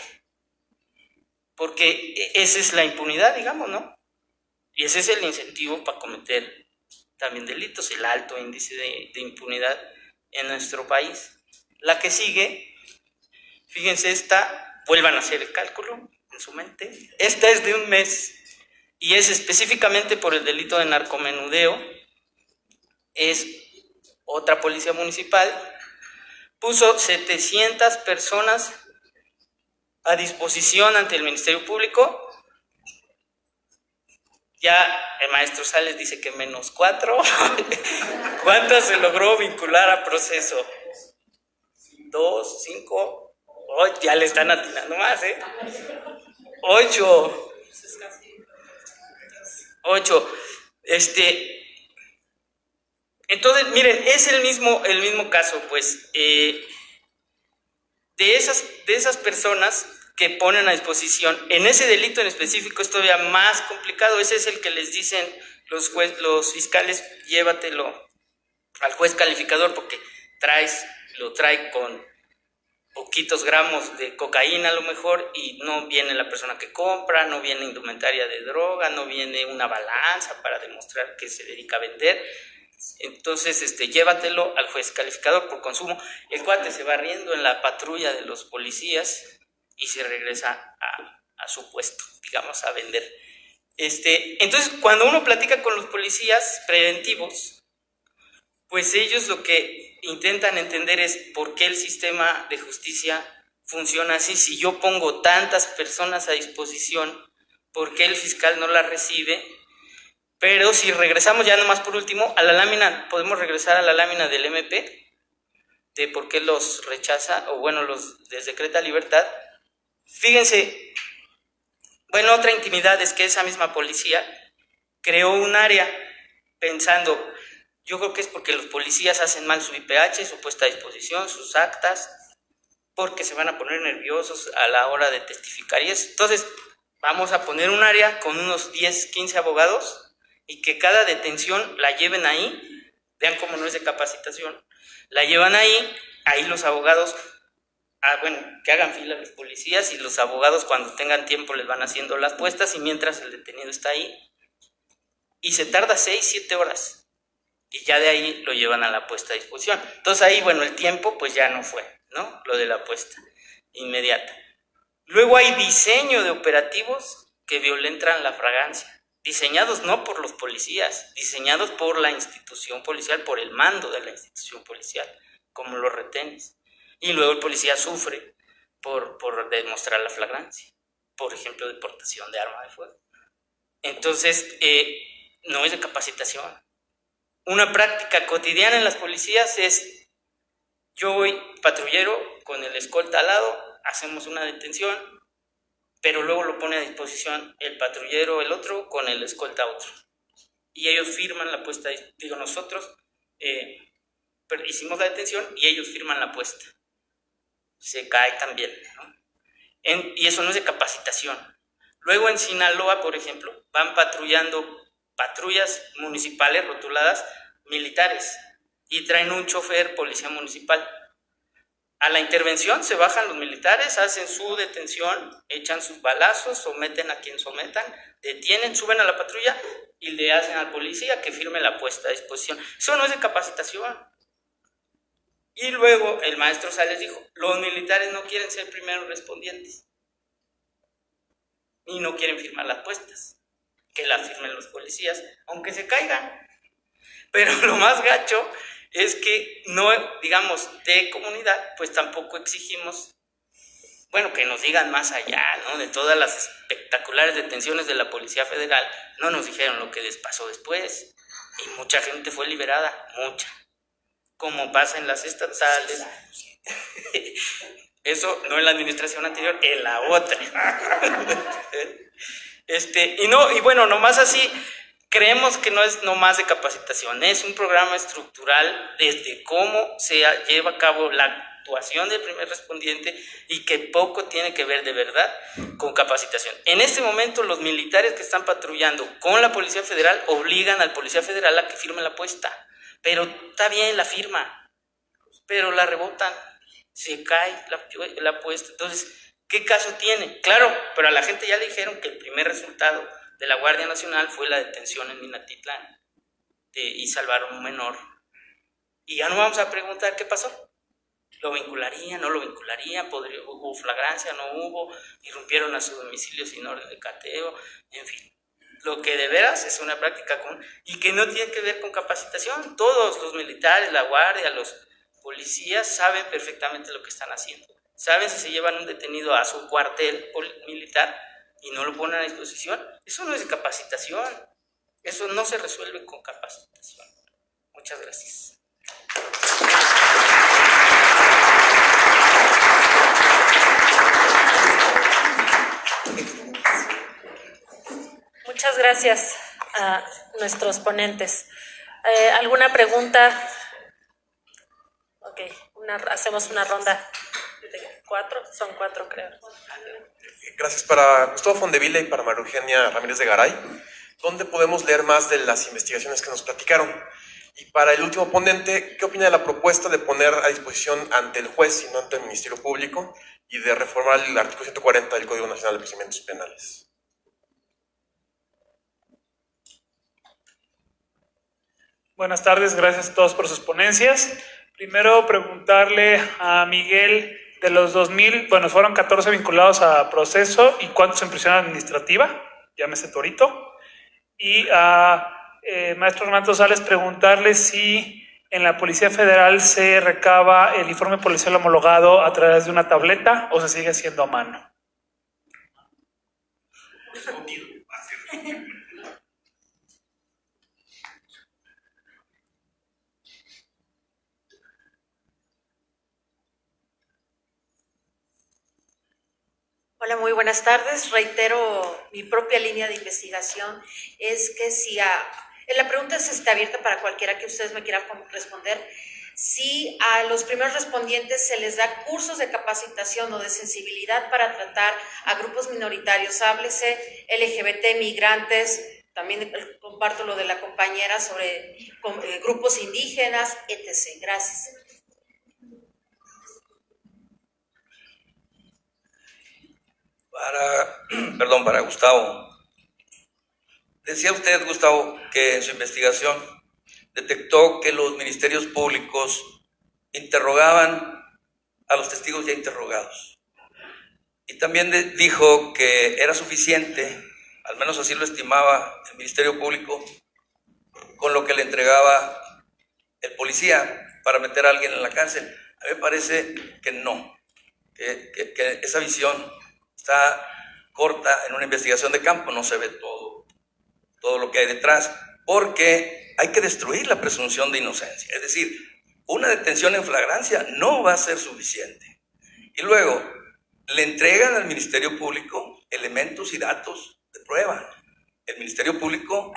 Porque esa es la impunidad, digamos, ¿no? Y ese es el incentivo para cometer también delitos, el alto índice de impunidad en nuestro país. La que sigue, fíjense esta, vuelvan a hacer el cálculo en su mente. Esta es de un mes y es específicamente por el delito de narcomenudeo. Es otra policía municipal, puso 700 personas a disposición ante el Ministerio Público. Ya el maestro Sales dice que -4. ¿Cuántas se logró vincular a proceso? 2, 5, 8, ya le están atinando más, 8. Entonces, miren, es el mismo caso, pues, de esas personas que ponen a disposición. En ese delito en específico es todavía más complicado. Ese es el que les dicen los fiscales, llévatelo al juez calificador porque lo trae con poquitos gramos de cocaína a lo mejor y no viene la persona que compra, no viene indumentaria de droga, no viene una balanza para demostrar que se dedica a vender. Entonces, llévatelo al juez calificador por consumo. El cuate se va riendo en la patrulla de los policías y se regresa a su puesto, digamos, a vender. Entonces, cuando uno platica con los policías preventivos, pues ellos lo que intentan entender es por qué el sistema de justicia funciona así. Si yo pongo tantas personas a disposición, ¿por qué el fiscal no las recibe? Pero si regresamos ya nomás por último a la lámina, podemos regresar a la lámina del MP, de por qué los rechaza, o bueno, los decreta libertad. Fíjense, bueno, otra intimidad es que esa misma policía creó un área pensando, yo creo que es porque los policías hacen mal su IPH, su puesta a disposición, sus actas, porque se van a poner nerviosos a la hora de testificar y eso. Entonces, vamos a poner un área con unos 10, 15 abogados y que cada detención la lleven ahí, vean cómo no es de capacitación, la llevan ahí los abogados, que hagan fila los policías y los abogados cuando tengan tiempo les van haciendo las puestas y mientras el detenido está ahí. Y se tarda 6, 7 horas y ya de ahí lo llevan a la puesta a disposición. Entonces ahí, bueno, el tiempo pues ya no fue, ¿no? Lo de la puesta inmediata. Luego hay diseño de operativos que violentan la fragancia. Diseñados no por los policías, diseñados por la institución policial, por el mando de la institución policial, como los retenes. Y luego el policía sufre por demostrar la flagrancia, por ejemplo, deportación de arma de fuego. Entonces, no es de capacitación. Una práctica cotidiana en las policías es, yo voy patrullero con el escolta al lado, hacemos una detención, pero luego lo pone a disposición el patrullero, el otro, con el escolta otro. Y ellos firman la puesta, nosotros hicimos la detención y ellos firman la puesta. Se cae también, ¿no? Y eso no es de capacitación. Luego en Sinaloa, por ejemplo, van patrullando patrullas municipales rotuladas militares y traen un chofer policía municipal. A la intervención se bajan los militares, hacen su detención, echan sus balazos, someten a quien sometan, detienen, suben a la patrulla y le hacen al policía que firme la puesta a disposición. Eso no es de capacitación. Y luego el maestro Sales dijo, los militares no quieren ser primeros respondientes y no quieren firmar las puestas, que las firmen los policías, aunque se caigan. Pero lo más gacho es que no, digamos, de comunidad, pues tampoco exigimos, bueno, que nos digan más allá, ¿no? De todas las espectaculares detenciones de la Policía Federal, no nos dijeron lo que les pasó después. Y mucha gente fue liberada, mucha. Como pasa en las estatales. Eso no en la administración anterior, en la otra. Y bueno, nomás así, creemos que no es nomás de capacitación, es un programa estructural desde cómo se lleva a cabo la actuación del primer respondiente y que poco tiene que ver de verdad con capacitación. En este momento los militares que están patrullando con la Policía Federal obligan al Policía Federal a que firme la apuesta, pero está bien la firma, pero la rebotan, se cae la apuesta. Entonces, ¿qué caso tiene? Claro, pero a la gente ya le dijeron que el primer resultado de la Guardia Nacional fue la detención en Minatitlán y salvaron a un menor. Y ya no vamos a preguntar qué pasó. ¿Lo vincularían? ¿No lo vincularían? ¿Hubo flagrancia? ¿No hubo? ¿Irrumpieron a su domicilio sin orden de cateo? En fin, lo que de veras es una práctica común y que no tiene que ver con capacitación. Todos los militares, la guardia, los policías saben perfectamente lo que están haciendo. Saben si se llevan un detenido a su cuartel militar y no lo ponen a disposición. Eso no es de capacitación. Eso no se resuelve con capacitación. Muchas gracias. Muchas gracias a nuestros ponentes. ¿Alguna pregunta? Ok, hacemos una ronda de 4, son 4 creo. Gracias. Para Gustavo Fondevila y para María Eugenia Ramírez de Garay, ¿dónde podemos leer más de las investigaciones que nos platicaron? Y para el último ponente, ¿qué opina de la propuesta de poner a disposición ante el juez y no ante el Ministerio Público y de reformar el artículo 140 del Código Nacional de Procedimientos Penales? Buenas tardes, gracias a todos por sus ponencias. Primero preguntarle a Miguel, de los 2000, bueno, fueron 14 vinculados a proceso y cuántos en prisión administrativa, llámese Torito. Y a maestro Renato Sales preguntarle si en la Policía Federal se recaba el informe policial homologado a través de una tableta o se sigue haciendo a mano. Hola, muy buenas tardes. Reitero mi propia línea de investigación. Es que si la pregunta está abierta para cualquiera que ustedes me quieran responder. Si a los primeros respondientes se les da cursos de capacitación o de sensibilidad para tratar a grupos minoritarios, háblese LGBT, migrantes, también comparto lo de la compañera sobre grupos indígenas, etc. Gracias. Para Gustavo. Decía usted, Gustavo, que en su investigación detectó que los ministerios públicos interrogaban a los testigos ya interrogados. Y también dijo que era suficiente, al menos así lo estimaba el Ministerio Público, con lo que le entregaba el policía para meter a alguien en la cárcel. A mí me parece que no, que esa visión está corta en una investigación de campo, no se ve todo lo que hay detrás, porque hay que destruir la presunción de inocencia. Es decir, una detención en flagrancia no va a ser suficiente. Y luego le entregan al Ministerio Público elementos y datos de prueba. El Ministerio Público,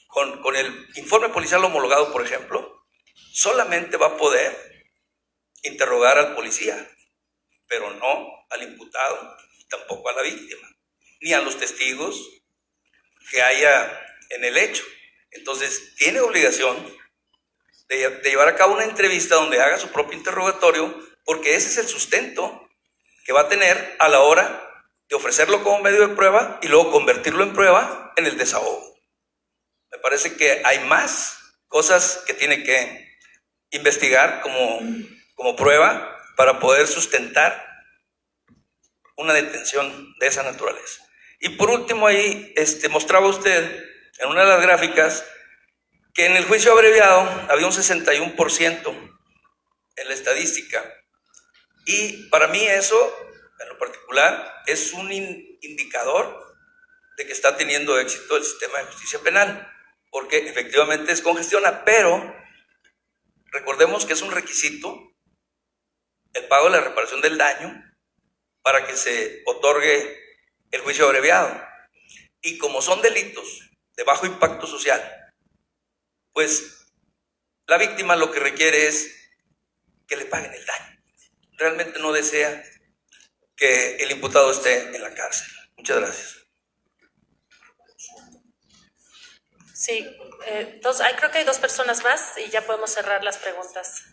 con el informe policial homologado, por ejemplo, solamente va a poder interrogar al policía, pero no al imputado, tampoco a la víctima, ni a los testigos que haya en el hecho. Entonces, tiene obligación de llevar a cabo una entrevista donde haga su propio interrogatorio, porque ese es el sustento que va a tener a la hora de ofrecerlo como medio de prueba y luego convertirlo en prueba en el desahogo. Me parece que hay más cosas que tiene que investigar como prueba para poder sustentar una detención de esa naturaleza. Y por último, ahí mostraba usted en una de las gráficas que en el juicio abreviado había un 61% en la estadística. Y para mí eso, en lo particular, es un indicador de que está teniendo éxito el sistema de justicia penal, porque efectivamente descongestiona, pero recordemos que es un requisito el pago de la reparación del daño para que se otorgue el juicio abreviado. Y como son delitos de bajo impacto social, pues la víctima lo que requiere es que le paguen el daño. Realmente no desea que el imputado esté en la cárcel. Muchas gracias. Sí, creo que hay dos personas más y ya podemos cerrar las preguntas.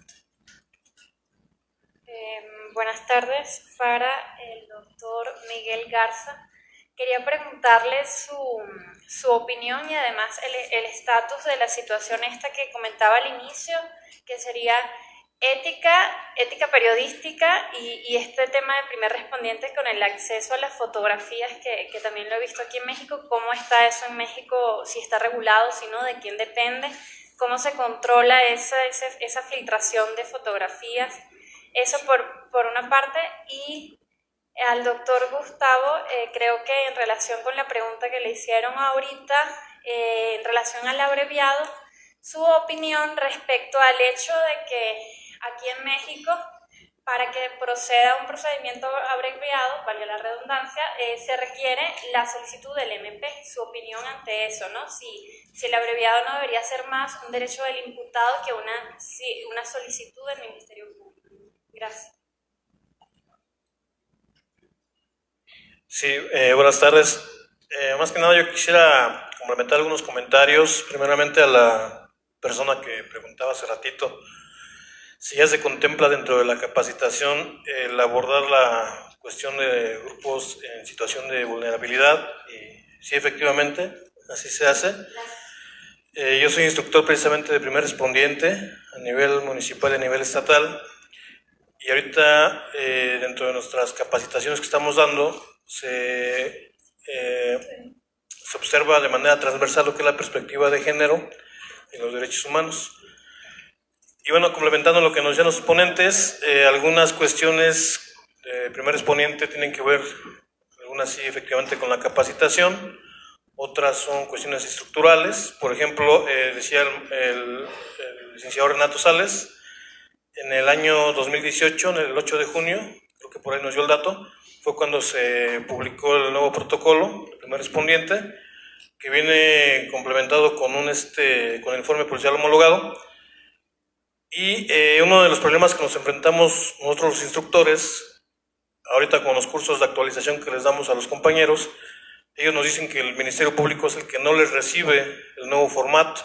Buenas tardes, para el doctor Miguel Garza. Quería preguntarle su opinión y además el estatus de la situación esta que comentaba al inicio, que sería ética periodística y este tema de primer respondiente con el acceso a las fotografías, que también lo he visto aquí en México. ¿Cómo está eso en México? Si está regulado, si no, ¿de quién depende? ¿Cómo se controla esa filtración de fotografías? Eso por una parte. Y al doctor Gustavo, creo que en relación con la pregunta que le hicieron ahorita, en relación al abreviado, su opinión respecto al hecho de que aquí en México, para que proceda un procedimiento abreviado, valga la redundancia, se requiere la solicitud del MP. Su opinión ante eso, ¿no? Si el abreviado no debería ser más un derecho del imputado que una solicitud del Ministerio Público. Gracias. Sí, buenas tardes. Más que nada yo quisiera complementar algunos comentarios. Primeramente a la persona que preguntaba hace ratito si ya se contempla dentro de la capacitación el abordar la cuestión de grupos en situación de vulnerabilidad, y sí, efectivamente, así se hace. Yo soy instructor precisamente de primer respondiente a nivel municipal y a nivel estatal, y ahorita dentro de nuestras capacitaciones que estamos dando se observa de manera transversal lo que es la perspectiva de género en los derechos humanos. Y bueno, complementando lo que nos decían los ponentes, algunas cuestiones de primer respondiente tienen que ver, algunas sí efectivamente con la capacitación, otras son cuestiones estructurales. Por ejemplo, decía el licenciado Renato Sales, en el año 2018, en el 8 de junio, creo que por ahí nos dio el dato, fue cuando se publicó el nuevo protocolo de primer respondiente, que viene complementado con con el informe policial homologado. Y uno de los problemas que nos enfrentamos nosotros los instructores, ahorita con los cursos de actualización que les damos a los compañeros, ellos nos dicen que el Ministerio Público es el que no les recibe el nuevo formato.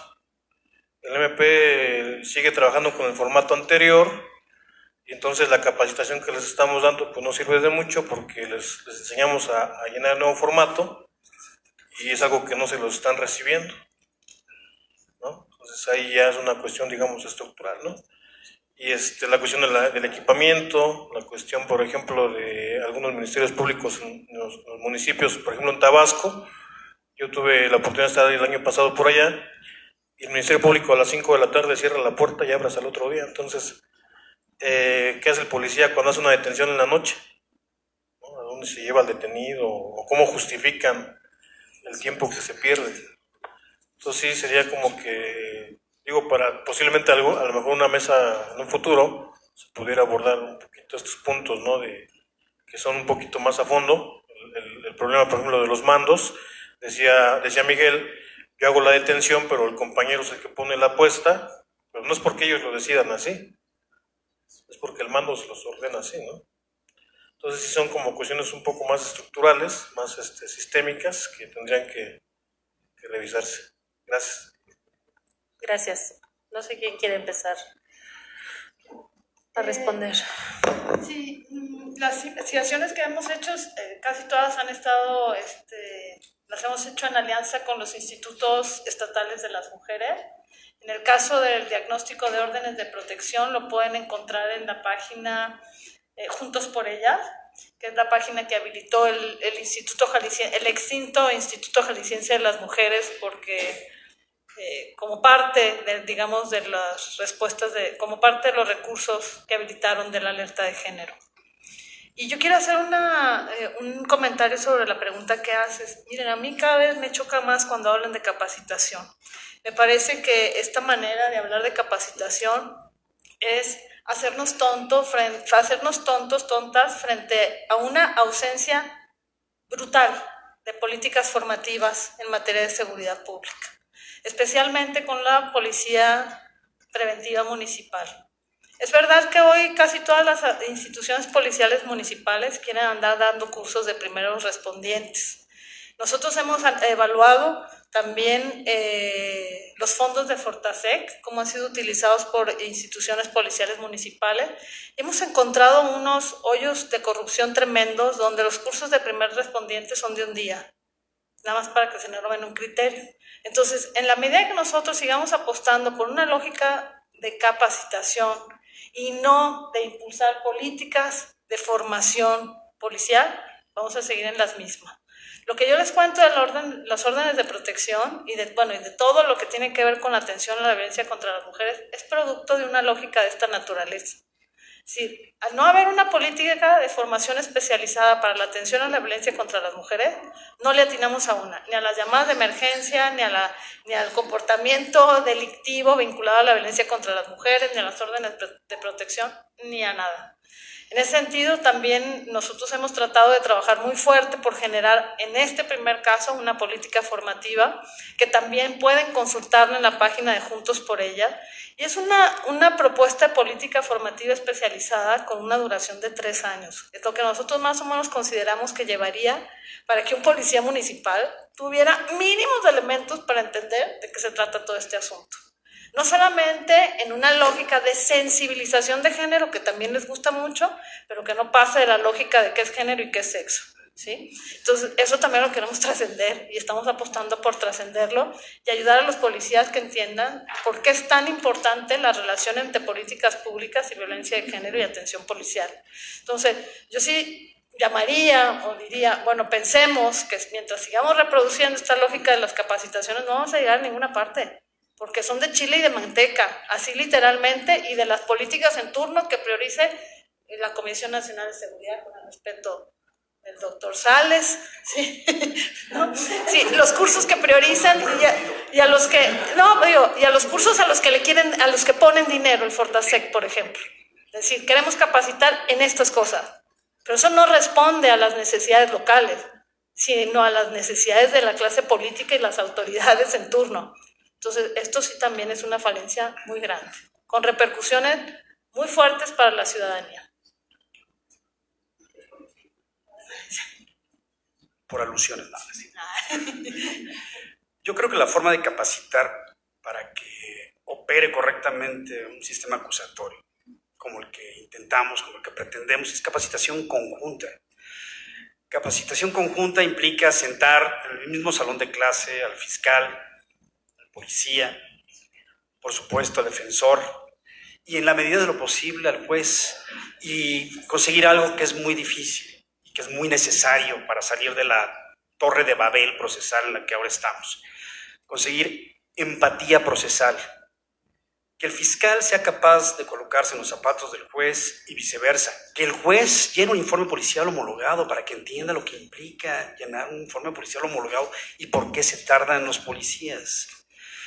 El MP sigue trabajando con el formato anterior, y entonces la capacitación que les estamos dando pues no sirve de mucho, porque les enseñamos a llenar el nuevo formato y es algo que no se los están recibiendo, ¿no? Entonces ahí ya es una cuestión, digamos, estructural, ¿no? Y la cuestión del equipamiento, la cuestión, por ejemplo, de algunos ministerios públicos en los municipios, por ejemplo en Tabasco. Yo tuve la oportunidad de estar el año pasado por allá, y el Ministerio Público a las 5 de la tarde cierra la puerta y abre hasta el otro día. Entonces, ¿qué hace el policía cuando hace una detención en la noche? ¿No? ¿A dónde se lleva al detenido? ¿O cómo justifican el tiempo que se pierde? Entonces sí, sería como que, digo, para posiblemente a lo mejor una mesa en un futuro se pudiera abordar un poquito estos puntos, ¿no? Que son un poquito más a fondo. El problema, por ejemplo, de los mandos, decía Miguel, yo hago la detención, pero el compañero es el que pone la apuesta, pero no es porque ellos lo decidan así, es porque el mando se los ordena así, ¿no? Entonces sí son como cuestiones un poco más estructurales, más sistémicas, que tendrían que revisarse. Gracias. Gracias. No sé quién quiere empezar a responder. Sí, las investigaciones que hemos hecho, casi todas han estado, las hemos hecho en alianza con los institutos estatales de las mujeres. En el caso del diagnóstico de órdenes de protección, lo pueden encontrar en la página Juntos por Ellas, que es la página que habilitó el extinto Instituto Jalisciense de las Mujeres, porque como parte de las respuestas, como parte de los recursos que habilitaron de la alerta de género. Y yo quiero hacer un comentario sobre la pregunta que haces. Miren, a mí cada vez me choca más cuando hablan de capacitación. Me parece que esta manera de hablar de capacitación es hacernos tontos, tontas frente a una ausencia brutal de políticas formativas en materia de seguridad pública, especialmente con la Policía Preventiva Municipal. Es verdad que hoy casi todas las instituciones policiales municipales quieren andar dando cursos de primeros respondientes. Nosotros hemos evaluado también los fondos de Fortasec, cómo han sido utilizados por instituciones policiales municipales. Hemos encontrado unos hoyos de corrupción tremendos donde los cursos de primer respondiente son de un día, nada más para que se normen un criterio. Entonces, en la medida que nosotros sigamos apostando por una lógica de capacitación y no de impulsar políticas de formación policial, vamos a seguir en las mismas. Lo que yo les cuento de las órdenes de protección y de todo lo que tiene que ver con la atención a la violencia contra las mujeres es producto de una lógica de esta naturaleza. Sí, al no haber una política de formación especializada para la atención a la violencia contra las mujeres, no le atinamos a una, ni a las llamadas de emergencia, ni al comportamiento delictivo vinculado a la violencia contra las mujeres, ni a las órdenes de protección, ni a nada. En ese sentido, también nosotros hemos tratado de trabajar muy fuerte por generar, en este primer caso, una política formativa que también pueden consultarla en la página de Juntos por Ella. Y es una propuesta de política formativa especializada con una duración de 3 años. Es lo que nosotros más o menos consideramos que llevaría para que un policía municipal tuviera mínimos elementos para entender de qué se trata todo este asunto. No solamente en una lógica de sensibilización de género, que también les gusta mucho, pero que no pase de la lógica de qué es género y qué es sexo, ¿sí? Entonces, eso también lo queremos trascender y estamos apostando por trascenderlo y ayudar a los policías que entiendan por qué es tan importante la relación entre políticas públicas y violencia de género y atención policial. Entonces, yo sí llamaría o diría, bueno, pensemos que mientras sigamos reproduciendo esta lógica de las capacitaciones no vamos a llegar a ninguna parte, porque son de chile y de manteca, así literalmente, y de las políticas en turno que priorice la Comisión Nacional de Seguridad, con el respeto del doctor Sales, ¿sí? ¿No? Sí, los cursos que priorizan y a los que, no, digo, y a los cursos a los que le quieren, a los que ponen dinero, el Fortasec, por ejemplo. Es decir, queremos capacitar en estas cosas, pero eso no responde a las necesidades locales, sino a las necesidades de la clase política y las autoridades en turno. Entonces, esto sí también es una falencia muy grande, con repercusiones muy fuertes para la ciudadanía. Por alusiones, nada. Yo creo que la forma de capacitar para que opere correctamente un sistema acusatorio, como el que intentamos, como el que pretendemos, es capacitación conjunta. Capacitación conjunta implica sentar en el mismo salón de clase al fiscal, policía, por supuesto al defensor y en la medida de lo posible al juez, y conseguir algo que es muy difícil y que es muy necesario para salir de la torre de Babel procesal en la que ahora estamos: conseguir empatía procesal, que el fiscal sea capaz de colocarse en los zapatos del juez y viceversa, que el juez llene un informe policial homologado para que entienda lo que implica llenar un informe policial homologado y por qué se tardan los policías.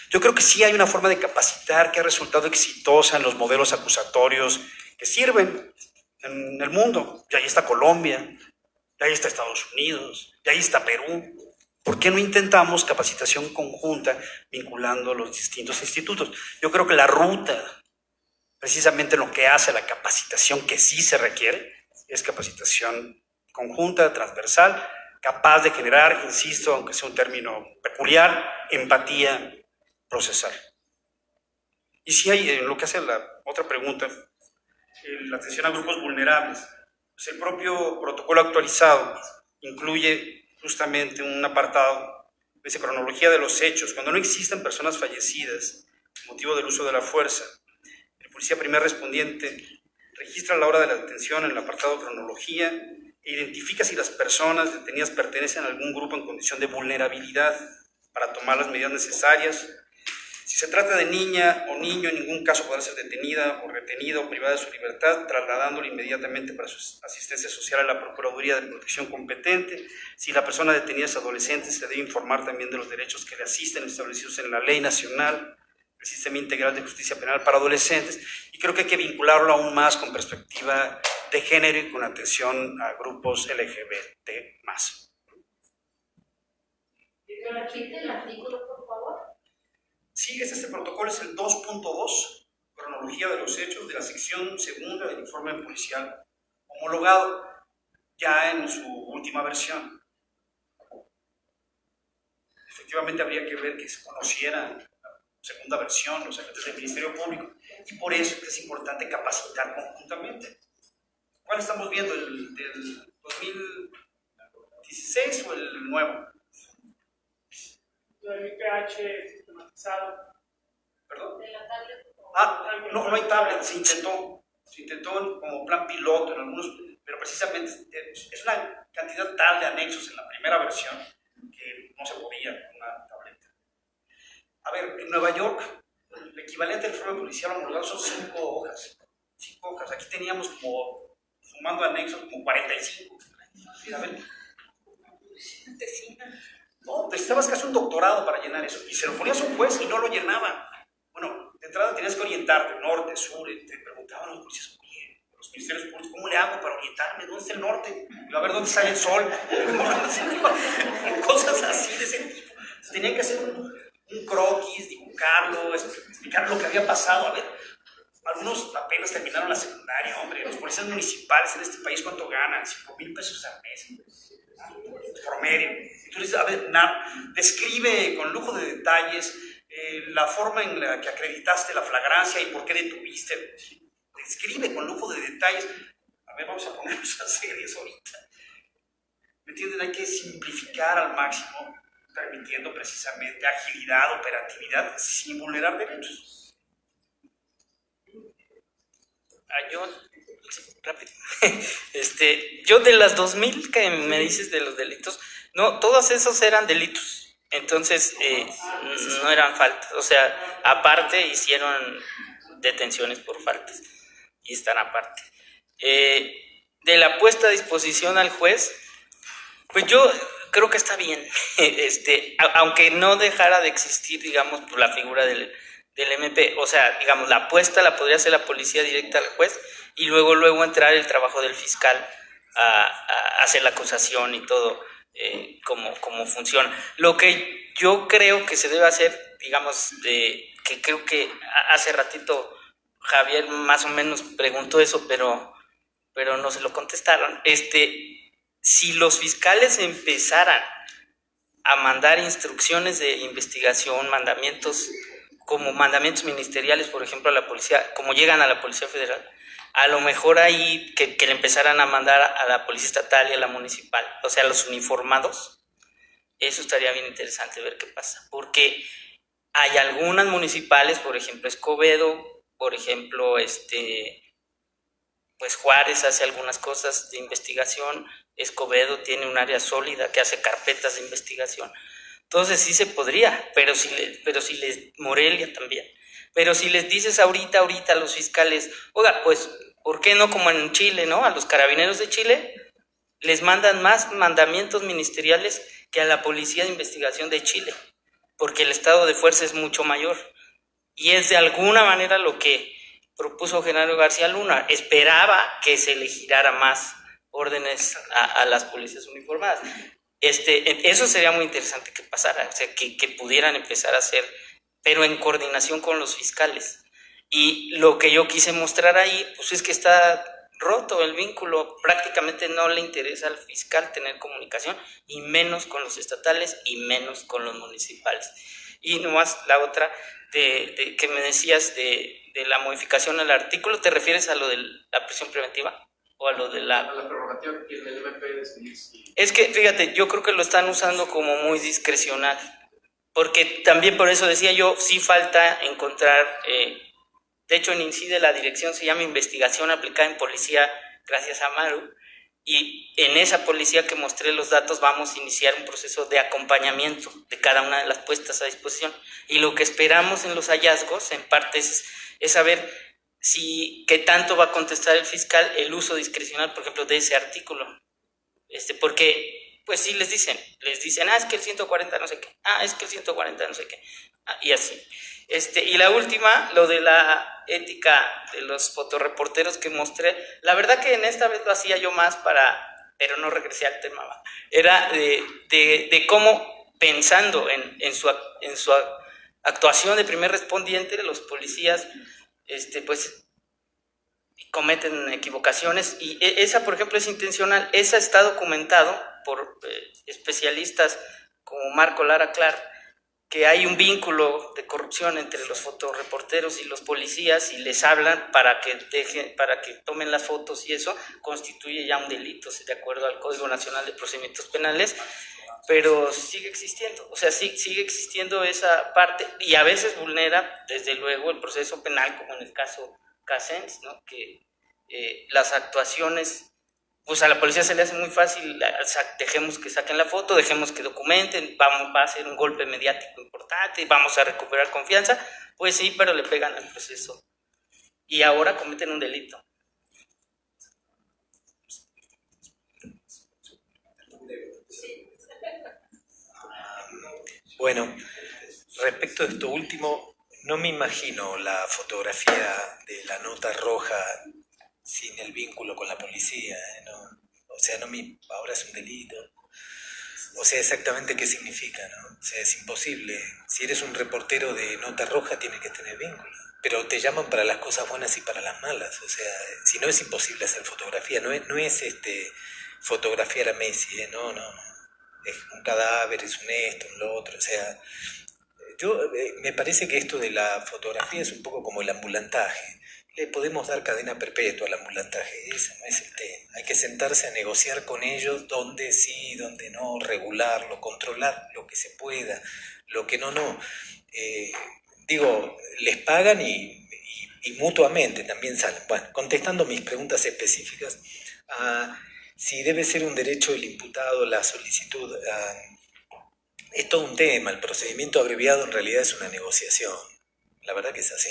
Yo creo que sí hay una forma de capacitar que ha resultado exitosa en los modelos acusatorios que sirven en el mundo. Y ahí está Colombia, y ahí está Estados Unidos, y ahí está Perú. ¿Por qué no intentamos capacitación conjunta vinculando los distintos institutos? Yo creo que la ruta, precisamente lo que hace la capacitación que sí se requiere, es capacitación conjunta, transversal, capaz de generar, insisto, aunque sea un término peculiar, empatía procesal. Y si hay, en lo que hace la otra pregunta, la atención a grupos vulnerables, pues el propio protocolo actualizado incluye justamente un apartado de cronología de los hechos. Cuando no existen personas fallecidas motivo del uso de la fuerza, el policía primer respondiente registra la hora de la detención en el apartado cronología e identifica si las personas detenidas pertenecen a algún grupo en condición de vulnerabilidad para tomar las medidas necesarias. Si se trata de niña o niño, en ningún caso podrá ser detenida o retenida o privada de su libertad, trasladándolo inmediatamente para su asistencia social a la Procuraduría de Protección competente. Si la persona detenida es adolescente, se debe informar también de los derechos que le asisten establecidos en la Ley Nacional, el Sistema Integral de Justicia Penal para Adolescentes, y creo que hay que vincularlo aún más con perspectiva de género y con atención a grupos LGBT+. ¿Me repite el artículo, por favor? Sí, este protocolo es el 2.2, cronología de los hechos de la sección segunda del informe policial homologado, ya en su última versión. Efectivamente habría que ver que se conociera la segunda versión, los agentes del Ministerio Público, y por eso es importante capacitar conjuntamente. ¿Cuál estamos viendo? ¿El del 2016 o el nuevo? El IPH sistematizado. ¿Perdón? De la tablet. No hay tablet, se intentó como plan piloto en algunos, pero precisamente es una cantidad tal de anexos en la primera versión que no se podía con una tableta. A ver, en Nueva York, el equivalente al informe policial homologado son 5 hojas. 5 hojas. Aquí teníamos como, sumando anexos, como 45. A ver. No, necesitabas casi un doctorado para llenar eso. Y se lo ponías a un juez y no lo llenaba. Bueno, de entrada tenías que orientarte, norte, sur, te preguntaban los policías, oye, los ministerios públicos, ¿cómo le hago para orientarme? ¿Dónde está el norte? A ver dónde sale el sol. Cosas así de ese tipo. Entonces, tenían que hacer un croquis, dibujarlo, explicar lo que había pasado. A ver, algunos apenas terminaron la secundaria, hombre. Los policías municipales en este país, ¿cuánto ganan? 5,000 pesos al mes. Promedio. Entonces, a ver, describe con lujo de detalles la forma en la que acreditaste la flagrancia y por qué detuviste. Describe con lujo de detalles. A ver, vamos a ponernos a series ahorita. ¿Me entienden? Hay que simplificar al máximo, permitiendo precisamente agilidad, operatividad, sin vulnerar derechos. Yo, rápido. Yo de las 2000 que me dices de los delitos, no, todos esos eran delitos. Entonces, no eran faltas. O sea, aparte hicieron detenciones por faltas y están aparte. De la puesta a disposición al juez, pues yo creo que está bien. Aunque no dejara de existir, digamos, por la figura del MP. O sea, digamos, la apuesta la podría hacer la policía directa al juez y luego entrar el trabajo del fiscal a hacer la acusación y todo. Cómo funciona. Lo que yo creo que se debe hacer, digamos, que creo que hace ratito Javier más o menos preguntó eso, pero no se lo contestaron. Si los fiscales empezaran a mandar instrucciones de investigación, mandamientos ministeriales, por ejemplo, a la policía, como llegan a la Policía Federal, a lo mejor ahí que le empezaran a mandar a la policía estatal y a la municipal, o sea, a los uniformados, eso estaría bien interesante ver qué pasa, porque hay algunas municipales, por ejemplo, Escobedo, por ejemplo, pues Juárez hace algunas cosas de investigación, Escobedo tiene un área sólida que hace carpetas de investigación, entonces sí se podría, pero si Morelia también. Pero si les dices ahorita a los fiscales, oiga, pues, ¿por qué no como en Chile, no? A los carabineros de Chile les mandan más mandamientos ministeriales que a la Policía de Investigación de Chile, porque el estado de fuerza es mucho mayor. Y es de alguna manera lo que propuso Genaro García Luna. Esperaba que se le girara más órdenes a las policías uniformadas. Eso sería muy interesante que pasara, o sea, que pudieran empezar a hacer, pero en coordinación con los fiscales. Y lo que yo quise mostrar ahí, pues es que está roto el vínculo, prácticamente no le interesa al fiscal tener comunicación, y menos con los estatales y menos con los municipales. Y nomás la otra, que me decías de la modificación al artículo, ¿te refieres a lo de la prisión preventiva? ¿O a lo de la prerrogativa que tiene el MP de decidir si... Es que, fíjate, yo creo que lo están usando como muy discrecional, porque también por eso decía yo, sí falta encontrar, de hecho en INCIDE la dirección se llama Investigación Aplicada en Policía, gracias a Maru, y en esa policía que mostré los datos vamos a iniciar un proceso de acompañamiento de cada una de las puestas a disposición, y lo que esperamos en los hallazgos, en parte, es saber qué tanto va a contestar el fiscal el uso discrecional, por ejemplo, de ese artículo. Porque, pues sí les dicen, es que el 140 no sé qué, es que el 140 no sé qué, y así. Y la última, lo de la ética de los fotoreporteros que mostré, la verdad que en esta vez lo hacía yo más pero no regresé al tema, era de cómo pensando en su actuación de primer respondiente, los policías pues cometen equivocaciones, y esa, por ejemplo, es intencional. Esa está documentado por especialistas como Marco Lara Clark, que hay un vínculo de corrupción entre los fotoreporteros y los policías, y les hablan para que tomen las fotos, y eso constituye ya un delito, de acuerdo al Código Nacional de Procedimientos Penales, pero sigue existiendo, o sea, sigue existiendo esa parte, y a veces vulnera, desde luego, el proceso penal, como en el caso Casens, ¿no? Que las actuaciones, pues a la policía se le hace muy fácil, dejemos que saquen la foto, dejemos que documenten, va a ser un golpe mediático importante, vamos a recuperar confianza. Pues sí, pero le pegan al proceso y ahora cometen un delito. Bueno, respecto de esto último, no me imagino la fotografía de la nota roja sin el vínculo con la policía, ¿no? O sea, ahora es un delito. O sea, exactamente qué significa, ¿no? O sea, es imposible. Si eres un reportero de nota roja, tienes que tener vínculo. Pero te llaman para las cosas buenas y para las malas. O sea, si no, es imposible hacer fotografía. No es fotografiar a Messi, ¿eh? No. Es un cadáver, es un esto, un lo otro. O sea, me parece que esto de la fotografía es un poco como el ambulantaje. Le podemos dar cadena perpetua al ambulantaje, ese no es el tema. Hay que sentarse a negociar con ellos dónde sí, dónde no, regularlo, controlar lo que se pueda, lo que no. Les pagan y mutuamente también salen. Bueno, contestando mis preguntas específicas, si debe ser un derecho del imputado la solicitud, es todo un tema. El procedimiento abreviado en realidad es una negociación, la verdad que es así.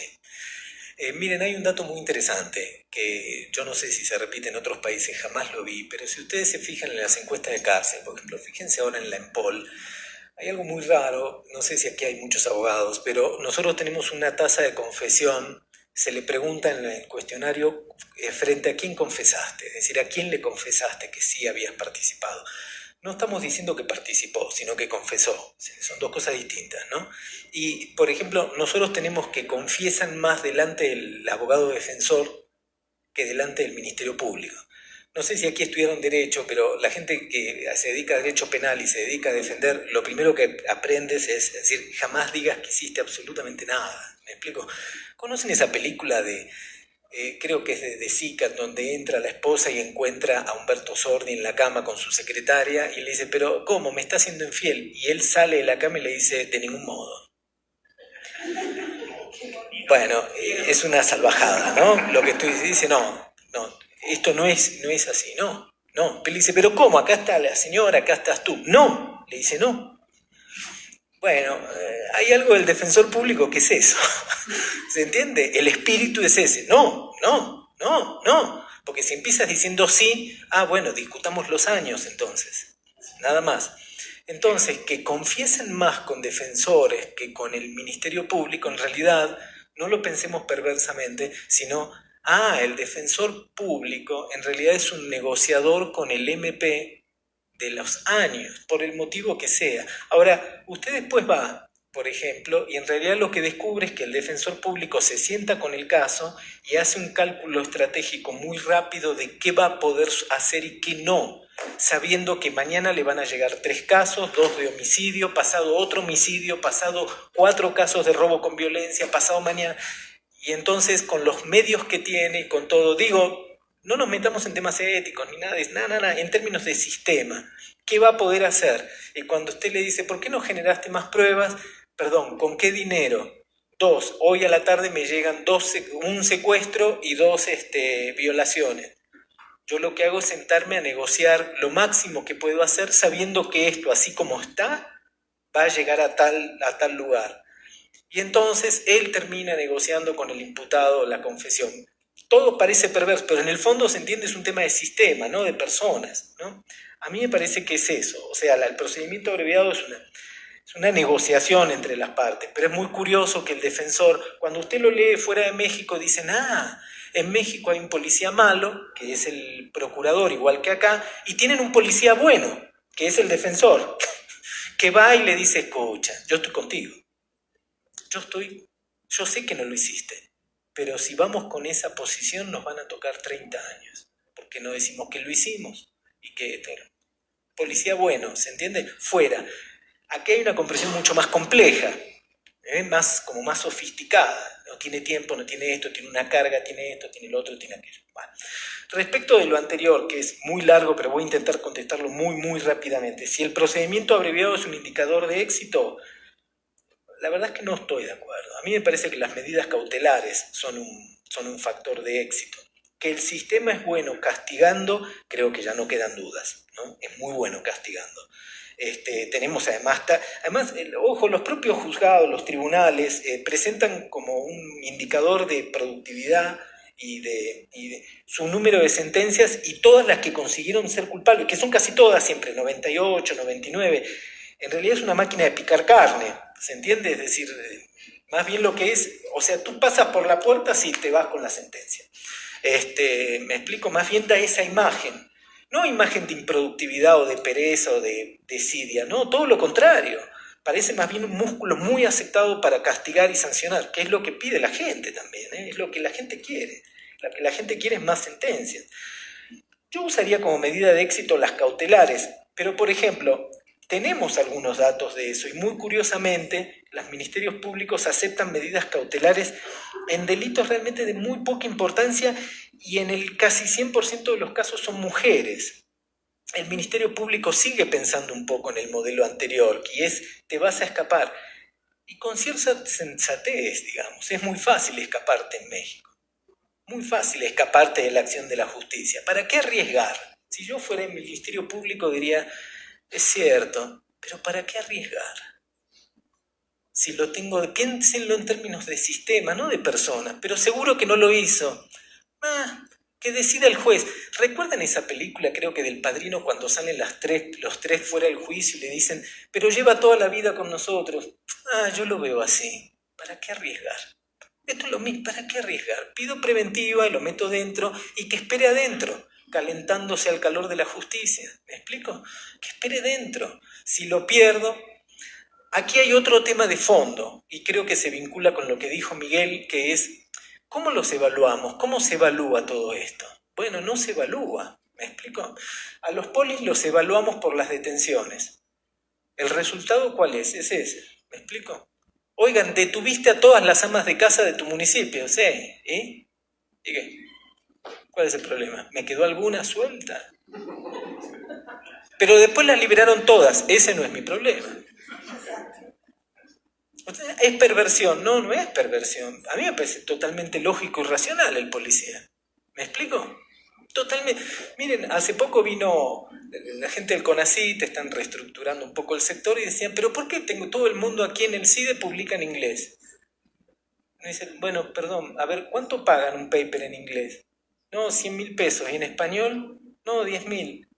Miren, hay un dato muy interesante que yo no sé si se repite en otros países, jamás lo vi, pero si ustedes se fijan en las encuestas de cárcel, por ejemplo, fíjense ahora en la EMPOL, hay algo muy raro, no sé si aquí hay muchos abogados, pero nosotros tenemos una tasa de confesión, se le pregunta en el cuestionario frente a quién confesaste, es decir, a quién le confesaste que sí habías participado. No estamos diciendo que participó, sino que confesó. Son dos cosas distintas, ¿no? Y, por ejemplo, nosotros tenemos que confiesan más delante del abogado defensor que delante del Ministerio Público. No sé si aquí estudiaron Derecho, pero la gente que se dedica a Derecho Penal y se dedica a defender, lo primero que aprendes es decir, jamás digas que hiciste absolutamente nada. ¿Me explico? ¿Conocen esa película creo que es de Sica, donde entra la esposa y encuentra a Humberto Sordi en la cama con su secretaria y le dice, pero ¿cómo? ¿Me está siendo infiel? Y él sale de la cama y le dice, de ningún modo. Bueno, es una salvajada, ¿no? Lo que tú dices, no, esto no es así, no. Pero le dice, pero ¿cómo? Acá está la señora, acá estás tú. No, le dice, no. Bueno, hay algo del defensor público que es eso. ¿Se entiende? El espíritu es ese. No. Porque si empiezas diciendo sí, bueno, discutamos los años entonces. Nada más. Entonces, que confiesen más con defensores que con el Ministerio Público, en realidad, no lo pensemos perversamente, sino, el defensor público en realidad es un negociador con el MP de los años, por el motivo que sea. Ahora, usted después va, por ejemplo, y en realidad lo que descubre es que el defensor público se sienta con el caso y hace un cálculo estratégico muy rápido de qué va a poder hacer y qué no, sabiendo que mañana le van a llegar 3 casos, 2 de homicidio, pasado otro homicidio, pasado 4 casos de robo con violencia, pasado mañana. Y entonces, con los medios que tiene y con todo, no nos metamos en temas éticos ni nada, en términos de sistema. ¿Qué va a poder hacer? Y cuando usted le dice, ¿por qué no generaste más pruebas? Perdón, ¿con qué dinero? 2, hoy a la tarde me llegan un secuestro y 2 violaciones. Yo lo que hago es sentarme a negociar lo máximo que puedo hacer sabiendo que esto, así como está, va a llegar a tal lugar. Y entonces él termina negociando con el imputado la confesión. Todo parece perverso, pero en el fondo se entiende es un tema de sistema, no de personas, ¿no? A mí me parece que es eso. O sea, el procedimiento abreviado es una negociación entre las partes, pero es muy curioso que el defensor, cuando usted lo lee fuera de México, dicen, en México hay un policía malo, que es el procurador, igual que acá, y tienen un policía bueno, que es el defensor. que va y le dice, escucha, yo estoy contigo. Yo sé que no lo hiciste, pero si vamos con esa posición nos van a tocar 30 años, porque no decimos que lo hicimos y que policía bueno, ¿se entiende? Fuera. Aquí hay una comprensión mucho más compleja, como más sofisticada. No tiene tiempo, no tiene esto, tiene una carga, tiene esto, tiene lo otro, tiene aquello. Bueno. Respecto de lo anterior, que es muy largo, pero voy a intentar contestarlo muy, muy rápidamente. Si el procedimiento abreviado es un indicador de éxito, la verdad es que no estoy de acuerdo. A mí me parece que las medidas cautelares son un factor de éxito. Que el sistema es bueno castigando, creo que ya no quedan dudas, ¿no? Es muy bueno castigando. Tenemos además, ojo, los propios juzgados, los tribunales, presentan como un indicador de productividad y de su número de sentencias y todas las que consiguieron ser culpables, que son casi todas siempre, 98, 99, en realidad es una máquina de picar carne, ¿se entiende? Es decir, más bien lo que es, o sea, tú pasas por la puerta si te vas con la sentencia. Me explico, más bien da esa imagen. No imagen de improductividad o de pereza o de desidia, no, todo lo contrario. Parece más bien un músculo muy aceptado para castigar y sancionar, que es lo que pide la gente también, es lo que la gente quiere. Lo que la gente quiere es más sentencias. Yo usaría como medida de éxito las cautelares, pero por ejemplo, tenemos algunos datos de eso y muy curiosamente los ministerios públicos aceptan medidas cautelares en delitos realmente de muy poca importancia y en el casi 100% de los casos son mujeres. El Ministerio Público sigue pensando un poco en el modelo anterior, que es te vas a escapar. Y con cierta sensatez, digamos, es muy fácil escaparte en México. Muy fácil escaparte de la acción de la justicia. ¿Para qué arriesgar? Si yo fuera en el Ministerio Público diría, es cierto, pero ¿para qué arriesgar? Si lo tengo, piénsenlo en términos de sistema, no de personas, pero seguro que no lo hizo. Que decida el juez. ¿Recuerdan esa película, creo que del Padrino, cuando salen los tres fuera del juicio y le dicen, pero lleva toda la vida con nosotros? Yo lo veo así. ¿Para qué arriesgar? Esto es lo mismo, ¿para qué arriesgar? Pido preventiva y lo meto dentro y que espere adentro, calentándose al calor de la justicia. ¿Me explico? Que espere dentro. Si lo pierdo... Aquí hay otro tema de fondo, y creo que se vincula con lo que dijo Miguel, que es, ¿cómo los evaluamos? ¿Cómo se evalúa todo esto? Bueno, no se evalúa, ¿me explico? A los polis los evaluamos por las detenciones. ¿El resultado cuál es? Es ese, ¿me explico? Oigan, detuviste a todas las amas de casa de tu municipio, ¿sí? ¿Y qué? ¿Cuál es el problema? ¿Me quedó alguna suelta? Pero después las liberaron todas, ese no es mi problema. ¿Es perversión? No, no es perversión. A mí me parece totalmente lógico y racional el policía. ¿Me explico? Totalmente. Miren, hace poco vino la gente del CONACYT, están reestructurando un poco el sector y decían, ¿pero por qué tengo todo el mundo aquí en el CIDE publica en inglés? Me dicen, bueno, perdón, a ver, ¿cuánto pagan un paper en inglés? No, 100.000 pesos. ¿Y en español? No, 10.000.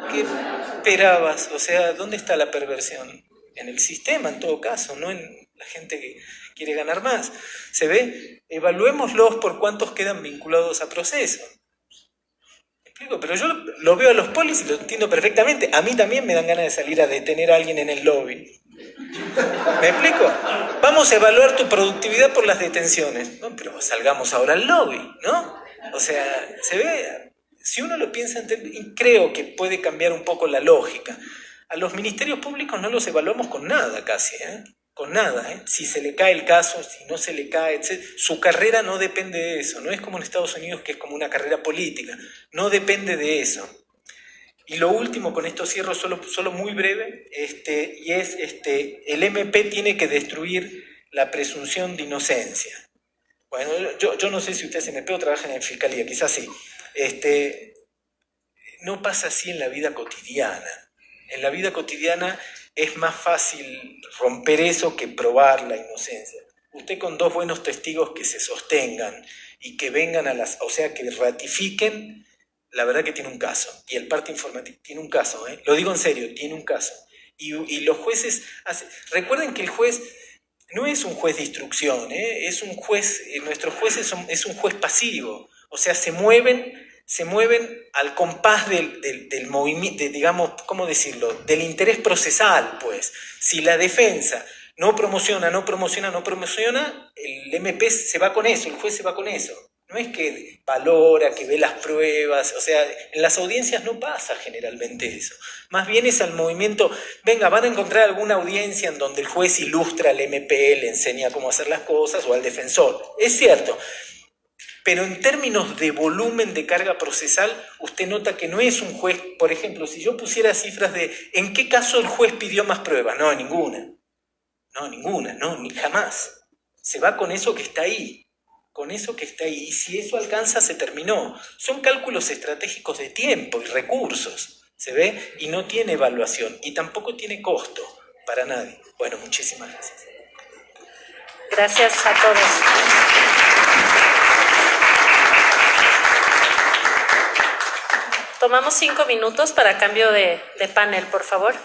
¿Qué esperabas? O sea, ¿dónde está la perversión? En el sistema, en todo caso, no en la gente que quiere ganar más. ¿Se ve? Evaluémoslos por cuántos quedan vinculados a proceso. ¿Me explico? Pero yo lo veo a los polis y lo entiendo perfectamente. A mí también me dan ganas de salir a detener a alguien en el lobby. ¿Me explico? Vamos a evaluar tu productividad por las detenciones. No, pero salgamos ahora al lobby, ¿no? O sea, se ve... Si uno lo piensa, creo que puede cambiar un poco la lógica. A los ministerios públicos no los evaluamos con nada casi, con nada. Si se le cae el caso, si no se le cae, etc. Su carrera no depende de eso. No es como en Estados Unidos, que es como una carrera política. No depende de eso. Y lo último, con esto cierro solo muy breve, y es el MP tiene que destruir la presunción de inocencia. Bueno, yo no sé si usted es MP o trabaja en Fiscalía, quizás sí. No pasa así en la vida cotidiana. En la vida cotidiana es más fácil romper eso que probar la inocencia. Usted con dos buenos testigos que se sostengan y que vengan o sea, que ratifiquen, la verdad que tiene un caso. Y el parte informativo tiene un caso, lo digo en serio, tiene un caso. Y los jueces, recuerden que el juez no es un juez de instrucción, es un juez, nuestros jueces es un juez pasivo. O sea, se mueven se mueven al compás del movimiento, digamos, ¿cómo decirlo?, del interés procesal, pues. Si la defensa no promociona, el MP se va con eso, el juez se va con eso. No es que valora, que ve las pruebas, o sea, en las audiencias no pasa generalmente eso. Más bien es al movimiento, venga, van a encontrar alguna audiencia en donde el juez ilustra al MP, le enseña cómo hacer las cosas, o al defensor. Es cierto, pero en términos de volumen de carga procesal, usted nota que no es un juez, por ejemplo, si yo pusiera cifras de ¿en qué caso el juez pidió más pruebas? No, ninguna, ni jamás. Se va con eso que está ahí. Y si eso alcanza, se terminó. Son cálculos estratégicos de tiempo y recursos, ¿se ve? Y no tiene evaluación, y tampoco tiene costo para nadie. Bueno, muchísimas gracias. Gracias a todos. Tomamos 5 minutos para cambio de panel, por favor.